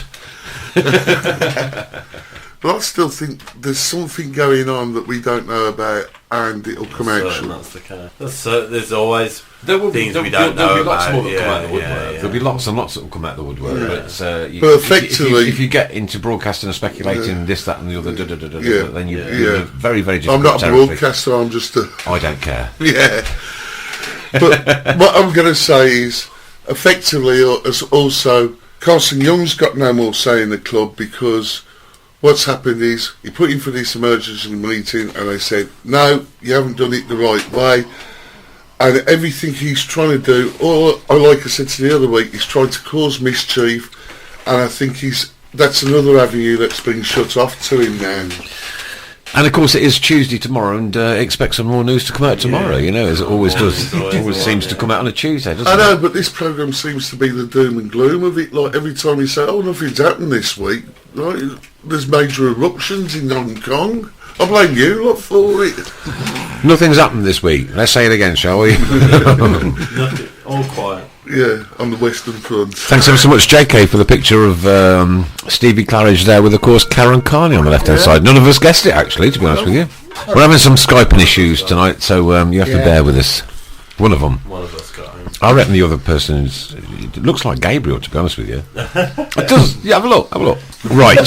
But I still think there's something going on that we don't know about, and it'll come out. That's the case. There's always things we don't know about. There'll be lots and lots that will come out of the woodwork. Yeah. But effectively, if you get into broadcasting and speculating this, that, and the other, then you're very, very difficult. I'm not a territory. broadcaster. I'm just a. I don't care. Yeah. But what I'm going to say is, effectively, also Carson Young's got no more say in the club, because what's happened is he put in for this emergency meeting and they said, no, you haven't done it the right way, and everything he's trying to do, or like I said to the other week, he's trying to cause mischief, and I think that's another avenue that's been shut off to him now. And of course it is Tuesday tomorrow, and expect some more news to come out tomorrow, as it always does. It always seems to come out on a Tuesday, doesn't it? I know, but this programme seems to be the doom and gloom of it. Like every time you say, oh, nothing's happened this week, right? There's major eruptions in Hong Kong. I blame you lot for it. Nothing's happened this week. Let's say it again, shall we? Nothing. All quiet. Yeah, on the Western Front. Thanks ever so much, JK, for the picture of Stevie Claridge there with, of course, Karen Carney on the left-hand side. None of us guessed it, actually, to be honest with you. We're having some Skyping issues tonight, so you have to bear with us. One of them. One of us got him. I reckon the other person it looks like Gabriel, to be honest with you. It does. Yeah, have a look. Right.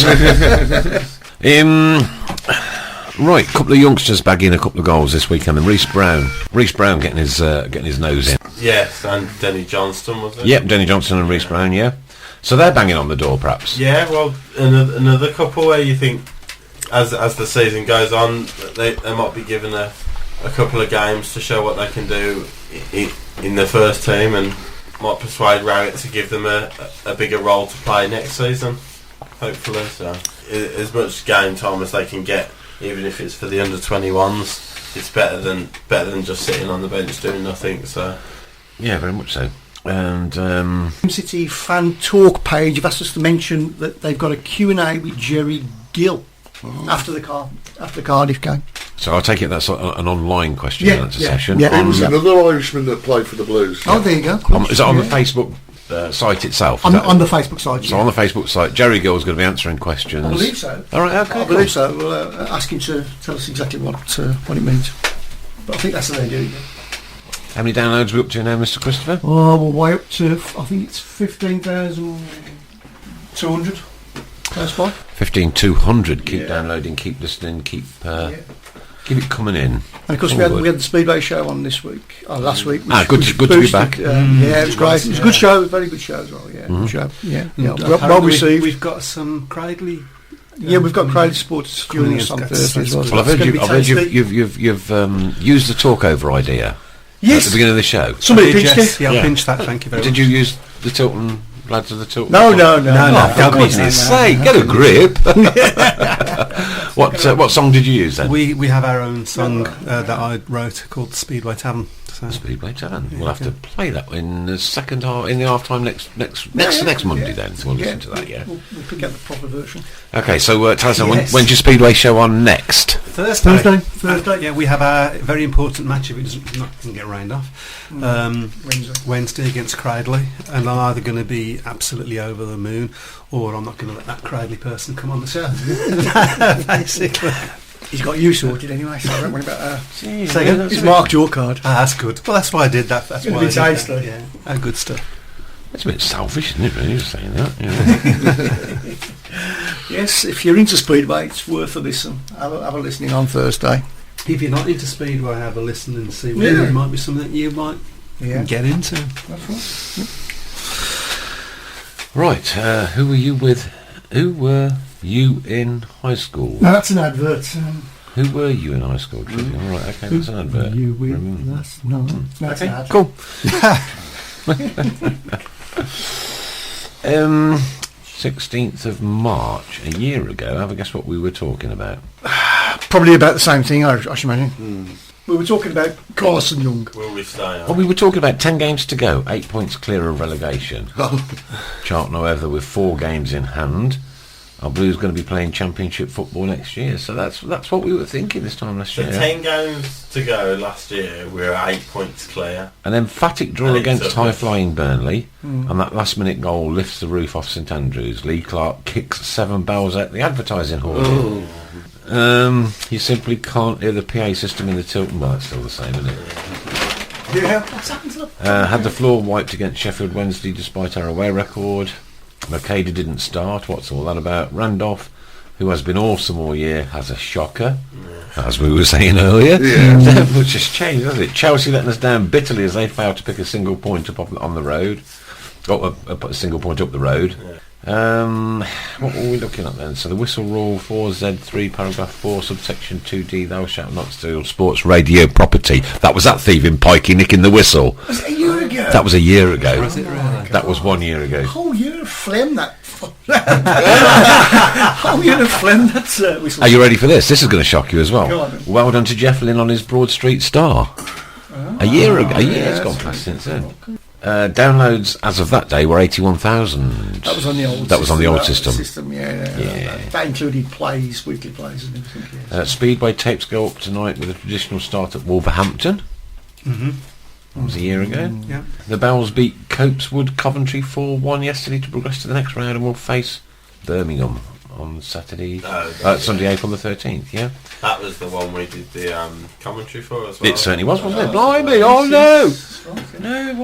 Right, a couple of youngsters bagging a couple of goals this weekend, and Reece Brown getting his nose in. Yes, and Denny Johnston, was it? Yep, Denny Johnston and Reece Brown, yeah. So they're banging on the door, perhaps. Yeah, well, another couple where you think, as the season goes on, they might be given a couple of games to show what they can do in the first team, and might persuade Rowett to give them a bigger role to play next season, hopefully. So as much game time as they can get, even if it's for the under-21s, it's better than just sitting on the bench doing nothing. So yeah, very much so. And City fan talk page have asked us to mention that they've got a Q&A with Jerry Gill after the Cardiff game. So I'll take it that's an online question. That's a session. Yeah, it was another Irishman that played for the Blues. Oh, there you go. Is it on the Facebook site itself? On the Facebook site. So on the Facebook site, Jerry Gill's going to be answering questions. I believe so. All right, okay. I believe so. We'll ask him to tell us exactly what it means. But I think that's the way they do it. How many downloads are we up to now, Mr. Christopher? Oh, we're way up to, I think it's 15,200. That's fine. 15,200. Keep downloading, keep listening, keep it coming in. And of course, we had the Speedway show on this week, last week. Good to be back. Yeah, it was great. It was a good show, very good show as well. Yeah, good show. Yeah, well received. We've got some Cradley. Yeah, we've got Cradley Sports joining us on Thursday as well. Well, I've heard you've used the talkover idea. Yes. At the beginning of the show. Somebody pinched it. Yeah, I pinched that. Thank you very much. Did you use the Tilton lads of the Tilton? No. For goodness sake, get a grip. What song did you use then? We have our own song that I wrote called Speedway Tavern. So. Speedway Tavern. We'll have to play that in the second half, in the half time next Monday. Then we'll listen to that. Yeah, we'll pick out the proper version. Okay, so tell us when's your Speedway show on next? Thursday. Yeah, we have a very important match if it doesn't get rained off. Wednesday against Cradley, and I'm either going to be absolutely over the moon, or I'm not going to let that Cradley person come on the show. Basically. He's got you sorted anyway, so I don't worry about that. He's marked your card. That's good. Well, that's why I did that. That's why I did tasty. Yeah, good stuff. It's a bit selfish, isn't it, really, just saying that? Yes, if you're into Speedway, it's worth a listen. Have a listening on Thursday. If you're not into Speedway, have a listen and see whether it might be something that you might get into. That's right. Who were you with? Who were you in high school? No, that's an advert. Who were you in high school? All right, okay, that's an advert. You with? That's okay, an ad. cool. 16th of March, a year ago. Have a guess what we were talking about? Probably about the same thing, I should imagine. We were talking about Carson Young. Will we stay on? Well, we were talking about 10 games to go, 8 points clear of relegation. Charlton, however, with 4 games in hand. Our Blues going to be playing Championship football next year, so that's what we were thinking this time last year. 10 games to go last year, we were 8 points clear. An emphatic draw against high-flying Burnley, and that last-minute goal lifts the roof off St Andrews. Lee Clark kicks 7 bells out the advertising hall. You simply can't hear the PA system in the Tilton. Well, it's still the same, isn't it? Yeah, what's happened to them? Had the floor wiped against Sheffield Wednesday despite our away record. Mercado didn't start. What's all that about? Randolph, who has been awesome all year, has a shocker, as we were saying earlier. Which has changed, hasn't it? Chelsea letting us down bitterly as they failed to pick a single point up on the road. Put a single point up the road. What were we looking at then? So the whistle rule 4Z3 paragraph 4 subsection 2D, thou shalt not steal sports radio property. That was that thieving pikey nicking the whistle. Was it a year ago? That was a year ago. Was it really? That was 1 year ago. A whole year of phlegm that whole year of phlegm that whistle. Are you ready for this? This is going to shock you as well. Go on. Well done to Jeff Lynn on his Broad Street Star. A year ago. A year's gone past since then. Downloads as of that day were 81,000. That was on the old. That was on the old system. Yeah. That included plays, weekly plays, and everything. Speedway tapes go up tonight with a traditional start at Wolverhampton. That was a year ago. Yeah. The Bells beat Copeswood Coventry 4-1 yesterday to progress to the next round and will face Birmingham on Saturday, Sunday, April the 13th. Yeah, that was the one we did the commentary for as well. It certainly was, wasn't it? Blimey! Oh no!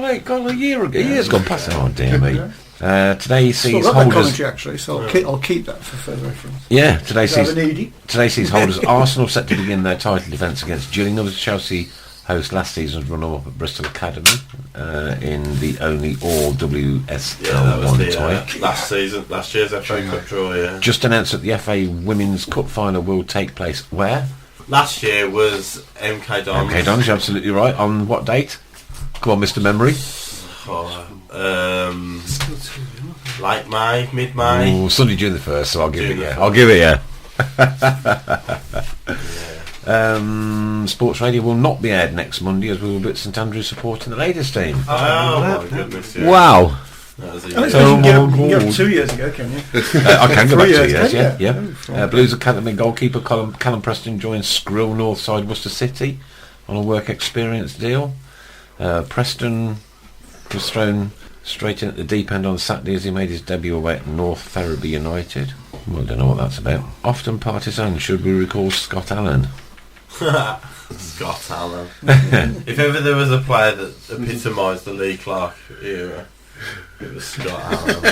Wait, God, a year ago. A year's gone past. Oh dear me. Today sees holders. Commentary actually, so I'll keep that for further reference. Yeah, today sees holders Arsenal set to begin their title defence against Gillingham as Chelsea host last season's runner-up at Bristol Academy in the only all WSL1 tie. Last year's FA Cup draw. Yeah. Just announced that the FA Women's Cup final will take place where? Last year was MK Dons. MK Dons, you're absolutely right. On what date? Come on, Mr. Memory. Like May, mid-May. Ooh, Sunday, June the 1st, so I'll give it yeah. I'll give it yeah. Sports Radio will not be aired next Monday as we will be at St Andrews supporting the ladies team. Oh my goodness! Yeah. Wow. You can go 2 years ago, can you? I can go back 2 years. Yeah. Blues Academy goalkeeper Callum Preston joins Skrill Northside Worcester City on a work experience deal. Preston was thrown straight in at the deep end on Saturday as he made his debut away at North Ferriby United. Well, I don't know what that's about. Often partisan, should we recall Scott Allen? Scott Allen. If ever there was a player that epitomised the Lee Clark era, it was Scott Allen.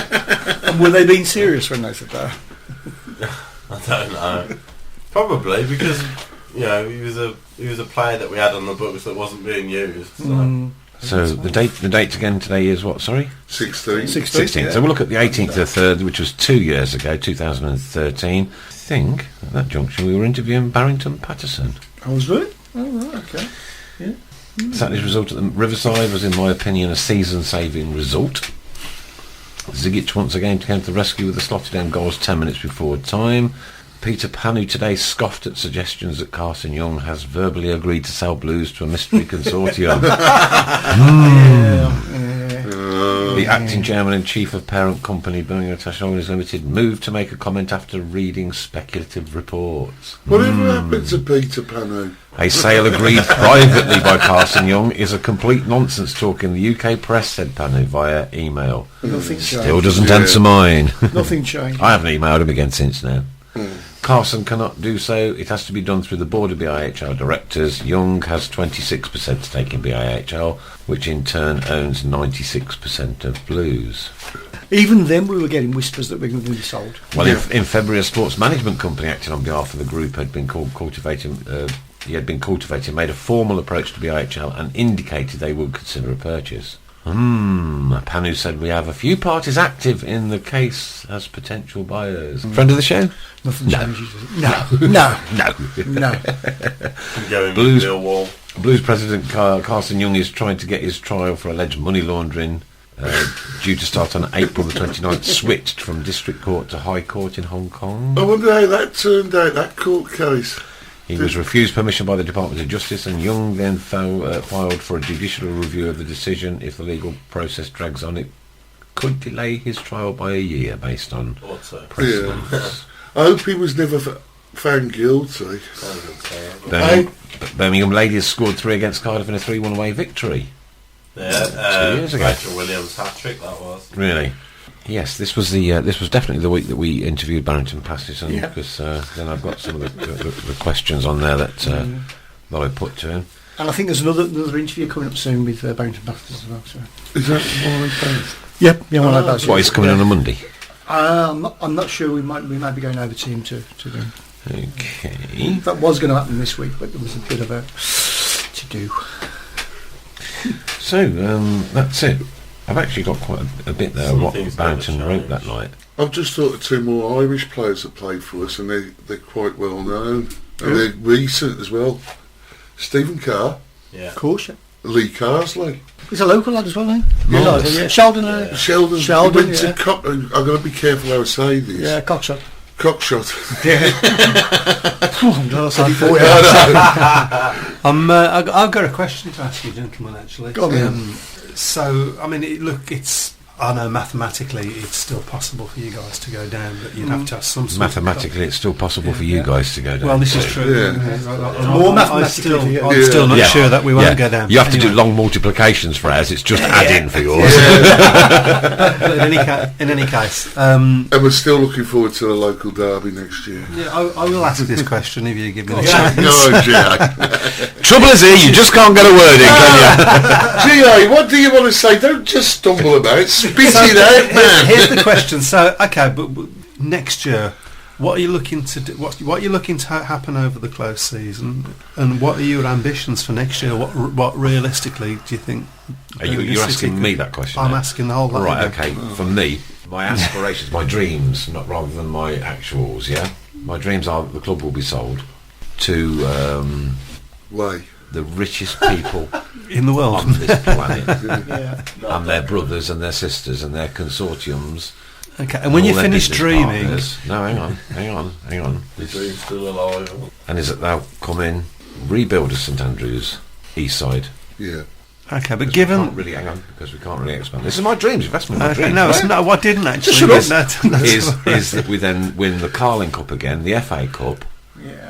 And were they being serious when they said that? I don't know. Probably because he was a player that we had on the books that wasn't being used. So the date again today is what? Sorry, 16th. Yeah. So we'll look at the 18th of the 3rd, which was 2 years ago, 2013. I think at that junction we were interviewing Barrington Patterson. I was right. Oh, right, okay. Yeah. Saturday's result at the Riverside was, in my opinion, a season-saving result. Zigic once again came to the rescue with the slotted in goals 10 minutes before time. Peter Panu today scoffed at suggestions that Carson Young has verbally agreed to sell Blues to a mystery consortium. The acting chairman and chief of parent company Birmingham International Holdings Limited moved to make a comment after reading speculative reports. Whatever happened to Peter Panu? A sale agreed privately by Carson Young is a complete nonsense talk in the UK press, said Panu via email. Nothing Still doesn't answer mine. Nothing changed. I haven't emailed him again since now. Carson cannot do so. It has to be done through the board of BIHL directors. Young has 26% stake in BIHL, which in turn owns 96% of Blues. Even then, we were getting whispers that we were going to be sold. Well, in February, a sports management company acting on behalf of the group had been cultivating. He had been cultivating, made a formal approach to BIHL, and indicated they would consider a purchase. Panu said we have a few parties active in the case as potential buyers. Friend of the show? Nothing No. changes. No. Blues president Carson Young is trying to get his trial for alleged money laundering, due to start on April the 29th, switched from district court to high court in Hong Kong. I wonder how that turned out, that court case. He was refused permission by the Department of Justice, and Young then filed for a judicial review of the decision. If the legal process drags on, it could delay his trial by a year based on precedents. Yeah. I hope he was never found guilty. Birmingham Ladies scored 3 against Cardiff in a 3-1 away victory. 2 years ago. Rachel Williams hat-trick, that was. Really? Yes, this was definitely the week that we interviewed Barrington Passison, because then I've got some of the questions on there that I put to him. And I think there's another interview coming up soon with Barrington Passison as well. So. Is that one of those? Yep, yeah, one of those. Well, he's coming on a Monday. I'm not sure. We might be going over to him to them. Okay. That was going to happen this week, but there was a bit of a to do. So that's it. I've actually got quite a bit there of what Barrington wrote that night. I've just thought of 2 more Irish players that played for us, and they're quite well known. And they're recent as well. Stephen Carr. Yeah. Of course, yeah. Lee Carsley. He's a local lad as well, eh? Yeah. Sheldon. Sheldon. Sheldon, He went to I've got to be careful how I say this. Yeah, cockshot. Cockshot. Yeah. I'm glad I for you. I've got a question to ask you, gentlemen, actually. Go on, so, I mean, I know mathematically it's still possible for you guys to go down, but you'd have to have some sort Mathematically, it's still possible for you guys to go down. Well, this is true. More mathematically. I'm still not sure that we won't go down. You have to do long multiplications for ours. It's just adding for yours. But in any case, And we're still looking forward to the local derby next year. yeah, I will ask this question if you give me the chance. No, Jack. Trouble is here, you just can't get a word in, can you? G.I., what do you want to say? Don't just stumble about. Spit it out, man. Here's the question. So, okay, but next year, what are you looking to do? What are you looking to happen over the close season? And what are your ambitions for next year? What realistically do you think? You're asking me that question. I'm now? asking the whole lot. Right, okay. For me, my aspirations, my dreams, not rather than my actuals. Yeah, my dreams are the club will be sold to the richest people in the world on this planet, and their brothers and their sisters and their consortiums. Okay, and when you finish dreaming, no, hang on. The dream's still alive. And is that they'll come in, rebuild a St Andrews East Side. Yeah. okay, but We given can't really hang on because we can't really expand. This is my dreams. You've asked me my okay, dreams. no, right? it's not. What didn't actually Just that's is that we then win the Carling Cup again, the FA Cup,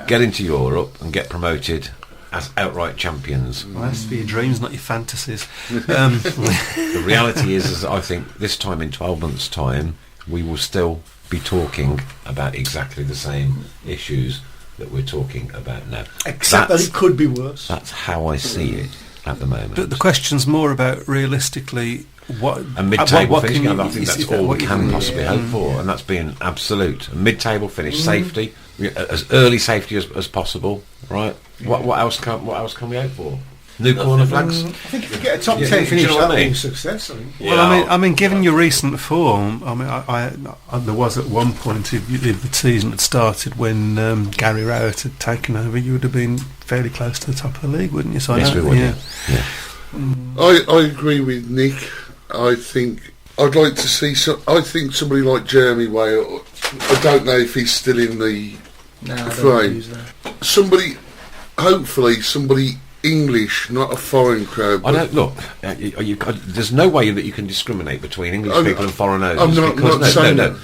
get into Europe and get promoted as outright champions. Well, that's for your dreams, not your fantasies. The reality is that I think this time in 12 months' time, we will still be talking about exactly the same issues that we're talking about now. Except that it could be worse. That's how I see it at the moment. But the question's more about realistically what a mid-table finish. can you, I think that's all we can possibly hope for, and that's being absolute. A mid-table finish, safety, as early safety as possible. Right. What else can we hope for? New corner flags. I think if you get a top 10 finish, you know what I that'll mean? be success. I think. Well, I mean, given your recent form, I mean, I there was at one point if the season had started when Gary Rowett had taken over, you would have been fairly close to the top of the league, wouldn't you? So Yes, we would. Yeah. I agree with Nick. I think I'd like to see I think somebody like Jeremy Whale. I don't know if he's still in the frame. Hopefully somebody English, not a foreign crowd. I don't look. There's no way that you can discriminate between English people and foreigners. I'm not saying that.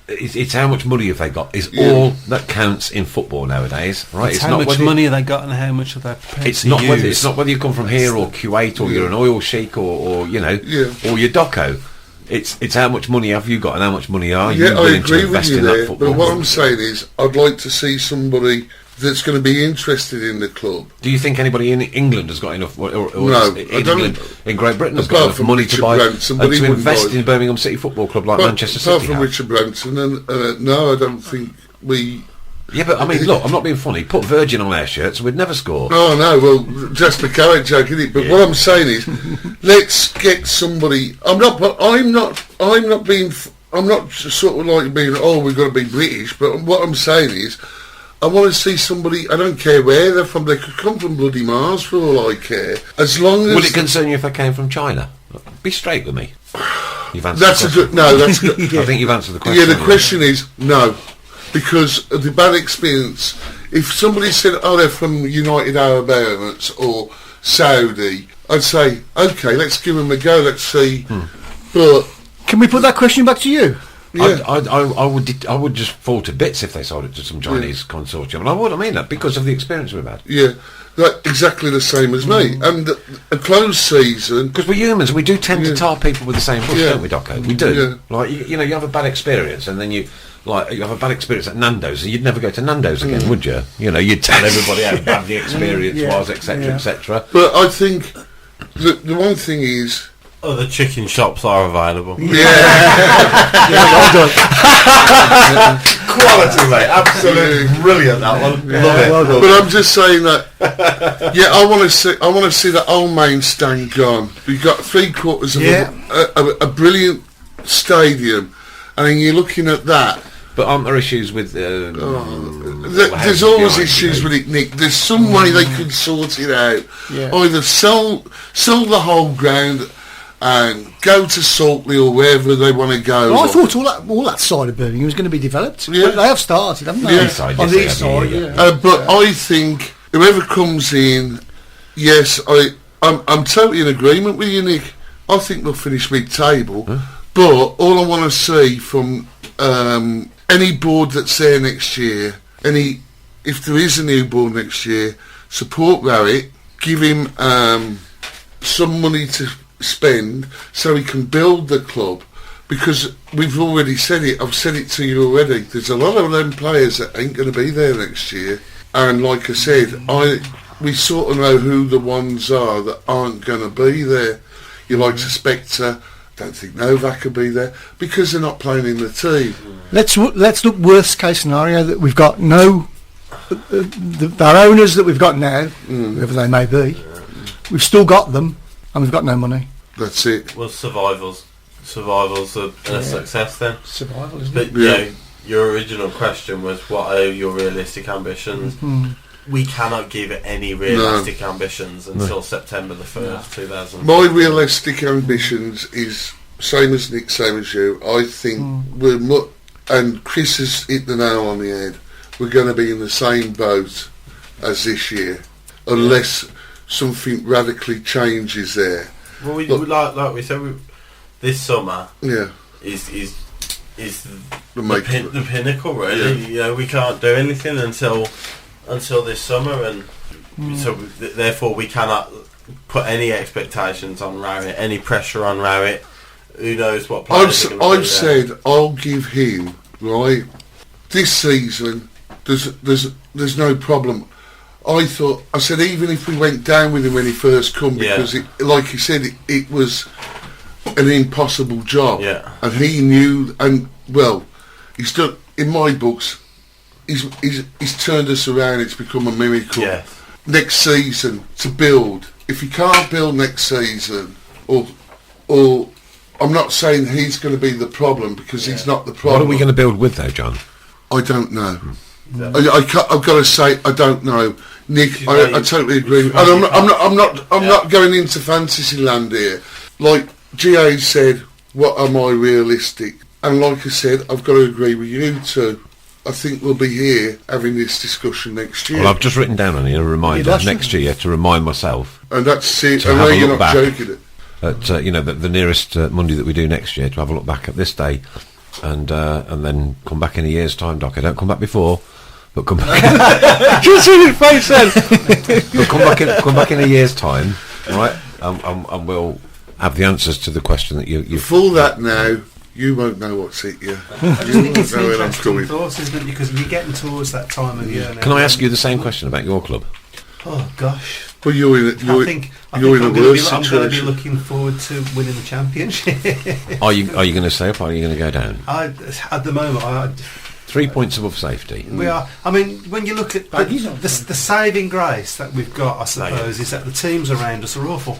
It's how much money have they got is all that counts in football nowadays, right? It's how not much money have they got and how much of that prepared it's to not use. whether you come from here or Kuwait or you're an oil sheik or you know or you're Docco. It's how much money have you got and how much money are you I willing agree to invest with you in that there. football? But what I'm saying is, I'd like to see somebody that's going to be interested in the club. Do you think anybody in England has got enough, or No, in I don't. England, in Great Britain has Apart got enough from money Richard to buy Branson, and but he to wouldn't invest buy- in Birmingham City Football Club like Manchester Apart City from have? Richard Branson, and no, I don't think we. Yeah, but I mean, look, I'm not being funny. Put Virgin on our shirts, we'd never score. Oh no, well, just the current joke, isn't it? But what I'm saying is, let's get somebody. I'm not sort of like being. Oh, we've got to be British. But what I'm saying is, I want to see somebody. I don't care where they're from. They could come from bloody Mars for all I care. As long as. Would it concern you if I came from China? Be straight with me. You've answered. That's the a question. good. No, that's good. I think you've answered the question. Yeah, the question is no, because of the bad experience. If somebody said, "Oh, they're from United Arab Emirates or Saudi," I'd say, "Okay, let's give them a go. Let's see." But Can we put that question back to you? yeah, I would just fall to bits if they sold it to some Chinese consortium, and I would. I mean that because of the experience we've had. yeah, like exactly the same as me. And a closed season. Because we're humans, we do tend to tar people with the same brush, Yeah. don't we, Docco? We do. Yeah. Like you know, you have a bad experience, and then you have a bad experience at Nando's, and you'd never go to Nando's again, would you? You know, you'd tell everybody how bad the experience was, etc., etc. But I think the one thing is. Other chicken shops are available. Quality, mate. Absolutely brilliant, that one. Love it. Well done. But I'm just saying that. Yeah, I want to see that old main stand gone. We've got 3/4 of a brilliant stadium, and then you're looking at that. But aren't there issues with? There's always issues with it, Nick. There's some way they could sort it out. Yeah. Either sell the whole ground and go to Saltley or wherever they want to go. Well, I thought all that side of Birmingham was going to be developed. Yeah. But they have started, haven't they? Yeah. East side, On yes, the they east have, side, yeah. yeah. But I think whoever comes in, yes, I'm totally in agreement with you, Nick. I think we'll finish mid-table. But all I want to see from any board that's there next year, if there is a new board next year, support Rowett, give him some money to spend so he can build the club, because we've already said it. I've said it to you already. There's a lot of them players that ain't going to be there next year, and like I said, we sort of know who the ones are that aren't going to be there. You like to Spectre. Don't think Novak will be there because they're not playing in the team. Let's look worst case scenario that we've got no our owners that we've got now, whoever they may be, we've still got them and we've got no money. That's it. Well, survival's a success then. Survival, isn't But it? you know, your original question was, what are your realistic ambitions? We cannot give any realistic ambitions until September the 1st, 2000. My realistic ambitions is same as Nick, same as you. I think and Chris has hit the nail on the head. We're going to be in the same boat as this year, unless something radically changes there. Well, like we said, this summer is the pinnacle, really. Yeah. You know, we can't do anything until this summer, and so therefore we cannot put any expectations on Rowett, any pressure on Rowett. Who knows what players are gonna be I've said I'll give him right this season. There's no problem. I said even if we went down with him when he first come, because like you said, it was an impossible job, and he knew, and well, he's done in my books. He's turned us around. It's become a miracle. Yeah. Next season to build. If you can't build next season, or I'm not saying he's going to be the problem, because he's not the problem. What are we going to build with though, John? I don't know. I've got to say I don't know, Nick. I totally agree. And I'm not going into fantasy land here. Like GA said, what am I realistic? And like I said, I've got to agree with you too. I think we'll be here having this discussion next year. Well, I've just written down on here a reminder next year to remind myself. And that's it. To I know have a you're look not back joking. At the nearest Monday that we do next year, to have a look back at this day, and then come back in a year's time, Doc. I don't come back before, but come back. Do you see his face then? But come back in a year's time, right? And we'll have the answers to the question that you. For that now, you won't know what's hit you. I just think it's an know where I'm interesting going. thought, isn't it? Because you're getting towards that time of year now. Can I ask you the same question about your club? Oh gosh. Well, you're in a I think worse I'm going to be situation. looking forward to winning the championship. Are you going to stay up or are you going to go down? At the moment, 3 points above safety. we are. I mean, when you look at the saving grace that we've got, I suppose, is that the teams around us are awful.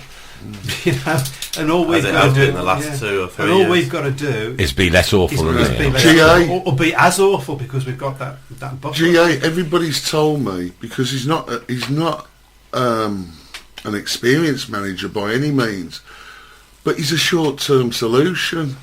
You know, and all we've got to do in the last 2 or 3 and all years. we've got to do Is be less awful than is they be are. less GA. or be as awful because we've got that buffer. GA, everybody's told me, because he's not an experienced manager by any means, but he's a short-term solution.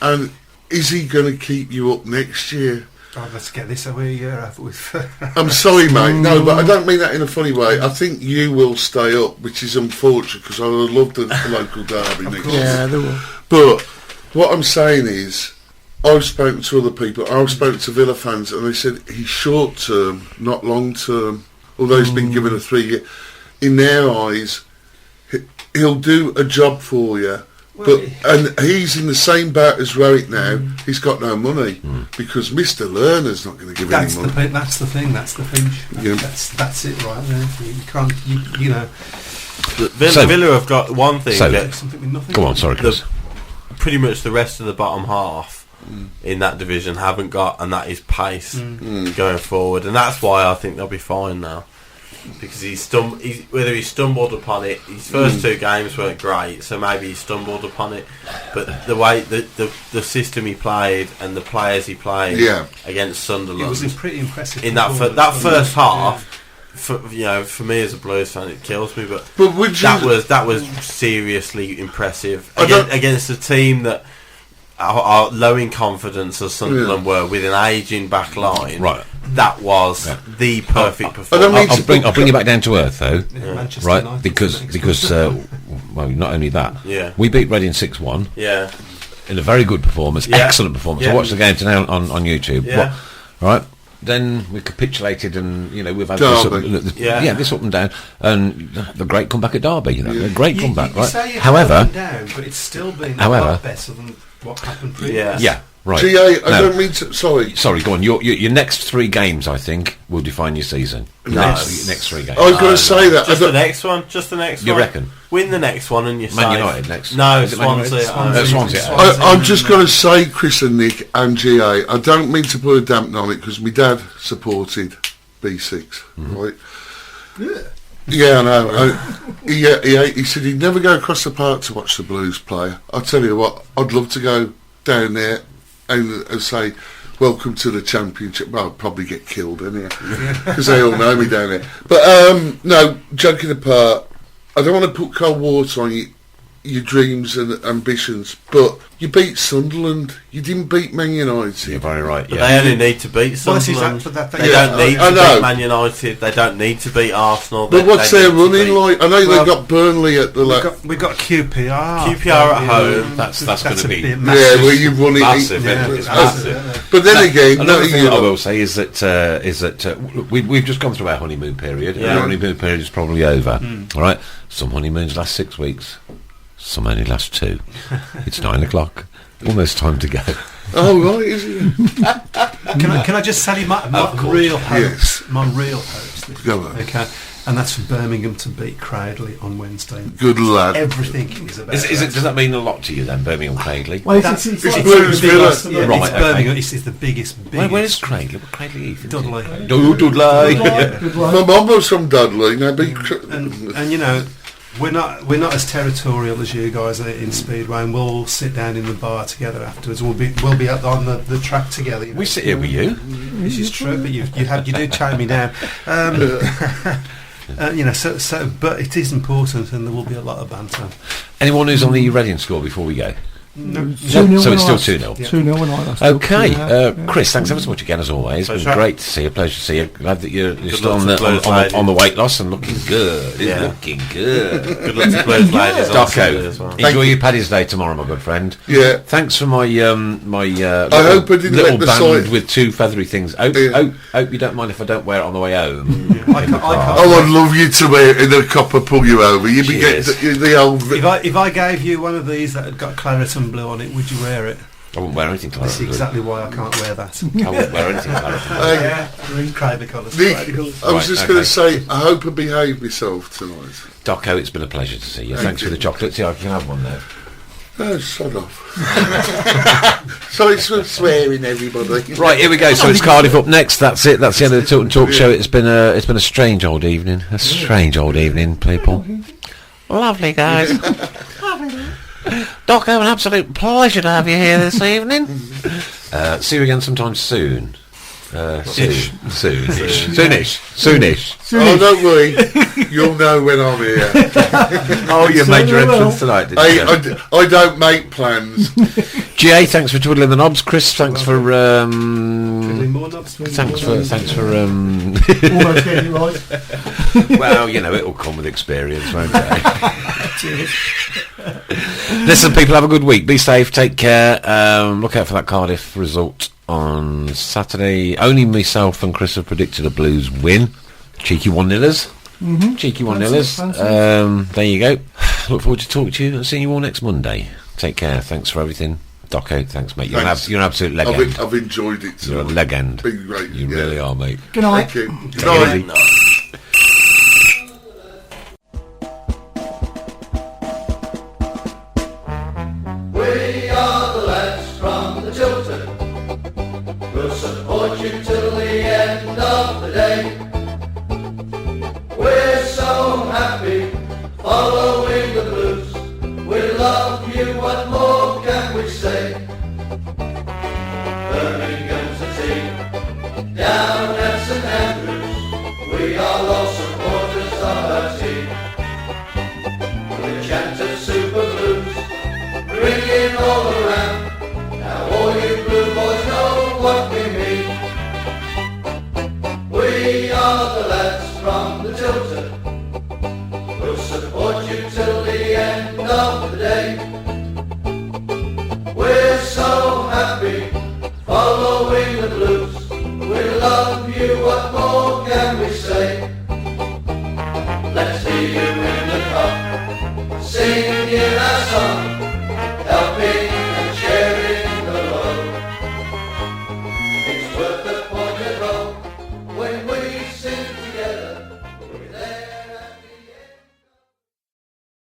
And is he going to keep you up next year? Oh, let's get this away year over with. I'm sorry, mate. No, but I don't mean that in a funny way. I think you will stay up, which is unfortunate because I would love the local derby next year. Yeah, there will. But what I'm saying is, I've spoken to other people. I've spoken to Villa fans, and they said he's short term, not long term. Although he's been given a 3-year, in their eyes, he'll do a job for you. And he's in the same boat as Rowick now. He's got no money because Mr. Lerner's not going to give any money. That's the thing. That's the pinch. Yeah. That's it right there. You can't. You know. Villa have got one thing. Something with nothing. Go on, sorry, Chris. Pretty much the rest of the bottom half in that division haven't got, and that is pace going forward, and that's why I think they'll be fine now. Because whether he stumbled upon it, his first 2 games weren't great, so maybe he stumbled upon it. But the way the system he played and the players he played against Sunderland, it was pretty impressive. In that first half, for me as a Blues fan, it kills me. But that was seriously impressive against a team that are low in confidence as Sunderland were, with an ageing back line. Right. That was the perfect performance. I'll bring you back down to earth, though, right? United Because well, not only that, we beat Reading 6-1. Yeah, in a very good performance, excellent performance. Yeah. I watched the game today on YouTube. Yeah. Right. Then we capitulated, and we've had this up and down, and the great comeback at Derby. The great comeback, right? However, down, but it's still been a lot better than what happened previously. Yeah. Right. GA, I don't mean to... Sorry, go on. Your next 3 games, I think, will define your season. Next 3 games. I was going to say that. Just the next one. You reckon? Win the next one and you're safe. Man United next. No, Swansea. Swansea. I'm just going to say, Chris and Nick and GA, I don't mean to put a dampener on it because my dad supported B6, right? Yeah, I know. He said he'd never go across the park to watch the Blues play. I'll tell you what, I'd love to go down there and say, welcome to the Championship. Well, I'll probably get killed anyhow, because they all know me down there. But, no, joking apart, I don't want to put cold water on your dreams and ambitions, but you beat Sunderland. You didn't beat Man United. You're very right. But they only need to beat Sunderland. They don't need to beat Man United. They don't need to beat Arsenal. But what's their running like? I know they've got Burnley at the we've got QPR. QPR at home. That's going to be massive. Where you run massive. It's massive. But then again, another thing I will say is that we've just gone through our honeymoon period. Yeah. Our honeymoon period is probably over. All right. Some honeymoons last 6 weeks. Some only last 2. It's 9 o'clock. Almost time to go. Oh right, is it? Can I just tell you my real hopes? Yes. My real hopes. Go on. Okay, and that's for Birmingham to beat Cradley on Wednesday. Good lad. Everything is about. Does that mean a lot to you then, Birmingham Cradley? Well, it's Blues Villa. It's Birmingham. It's the biggest. Where's Cradley? What Cradley Heath? Dudley. Dudley. My mum was from Dudley. Now, and we're not as territorial as you guys are in Speedway, and we'll sit down in the bar together afterwards. We'll be out on the track together. We sit here with you. This is true, but you do chime me down. But it is important, and there will be a lot of banter. Anyone who's on the Reading score before we go? No. 2-0 So it's still when 2-0. 2-0 when I last looked. Okay, Yeah. Chris, thanks ever so much again as always. It's been great to see you. Pleasure to see you. Glad that you're still on the weight loss and looking good. Looking good. Good luck to Blues ladies. Docco, enjoy your Paddy's Day tomorrow, my good friend. Yeah. Thanks for my I hope I didn't little let the band side with two feathery things. Hope you don't mind if I don't wear it on the way home. I can't. I'd love you to wear it in a copper pull you over. You'd be getting the old. If I gave you one of these that had got claret and blue on it, would you wear it? I wouldn't wear anything like That's that. exactly why I can't wear that. I wouldn't wear anything like that. Crazy colours. Nick, I was just going to say, I hope I behave myself tonight. Docco, it's been a pleasure to see you. Thanks for the chocolates. Yeah, I can have one now. Oh, sod off. Sorry for swearing, everybody. Right, here we go. So it's Cardiff up next. That's it. That's the end of the Tilton Talk Show. It's been a strange old evening. A strange old evening, people. Lovely, guys. Docco, an absolute pleasure to have you here this evening. See you again sometime soon. Soonish. Oh, don't worry. You'll know when I'm here. Oh, you made your entrance tonight, didn't you? I don't make plans. GA, thanks for twiddling the knobs. Chris, thanks for More knobs. thanks for Almost getting it right. well, you know, it'll come with experience, won't it? Listen, people, have a good week. Be safe, take care. Look out for that Cardiff result on Saturday. Only myself and Chris have predicted a Blues win. Cheeky 1-0ers. Cheeky 1-0ers. There you go. Look forward to talking to you and seeing you all next Monday. Take care. Thanks for everything. Docco, thanks, mate. You're an absolute legend. I've enjoyed it too. You're a legend. Been great. You really are, mate. Good night. Thank you. Good Take it night. easy. We are the lads from the Tilton. We'll support you till the end of the day. We're so happy following the Blues. We love you, what more can we say? Birmingham's the team, down at St Andrews. We are all supporters of our team. We chant of Super Blues, ringing all around. Now all you blue boys know what we mean. We are the lads from the Tilton. We'll support you till the end of the day.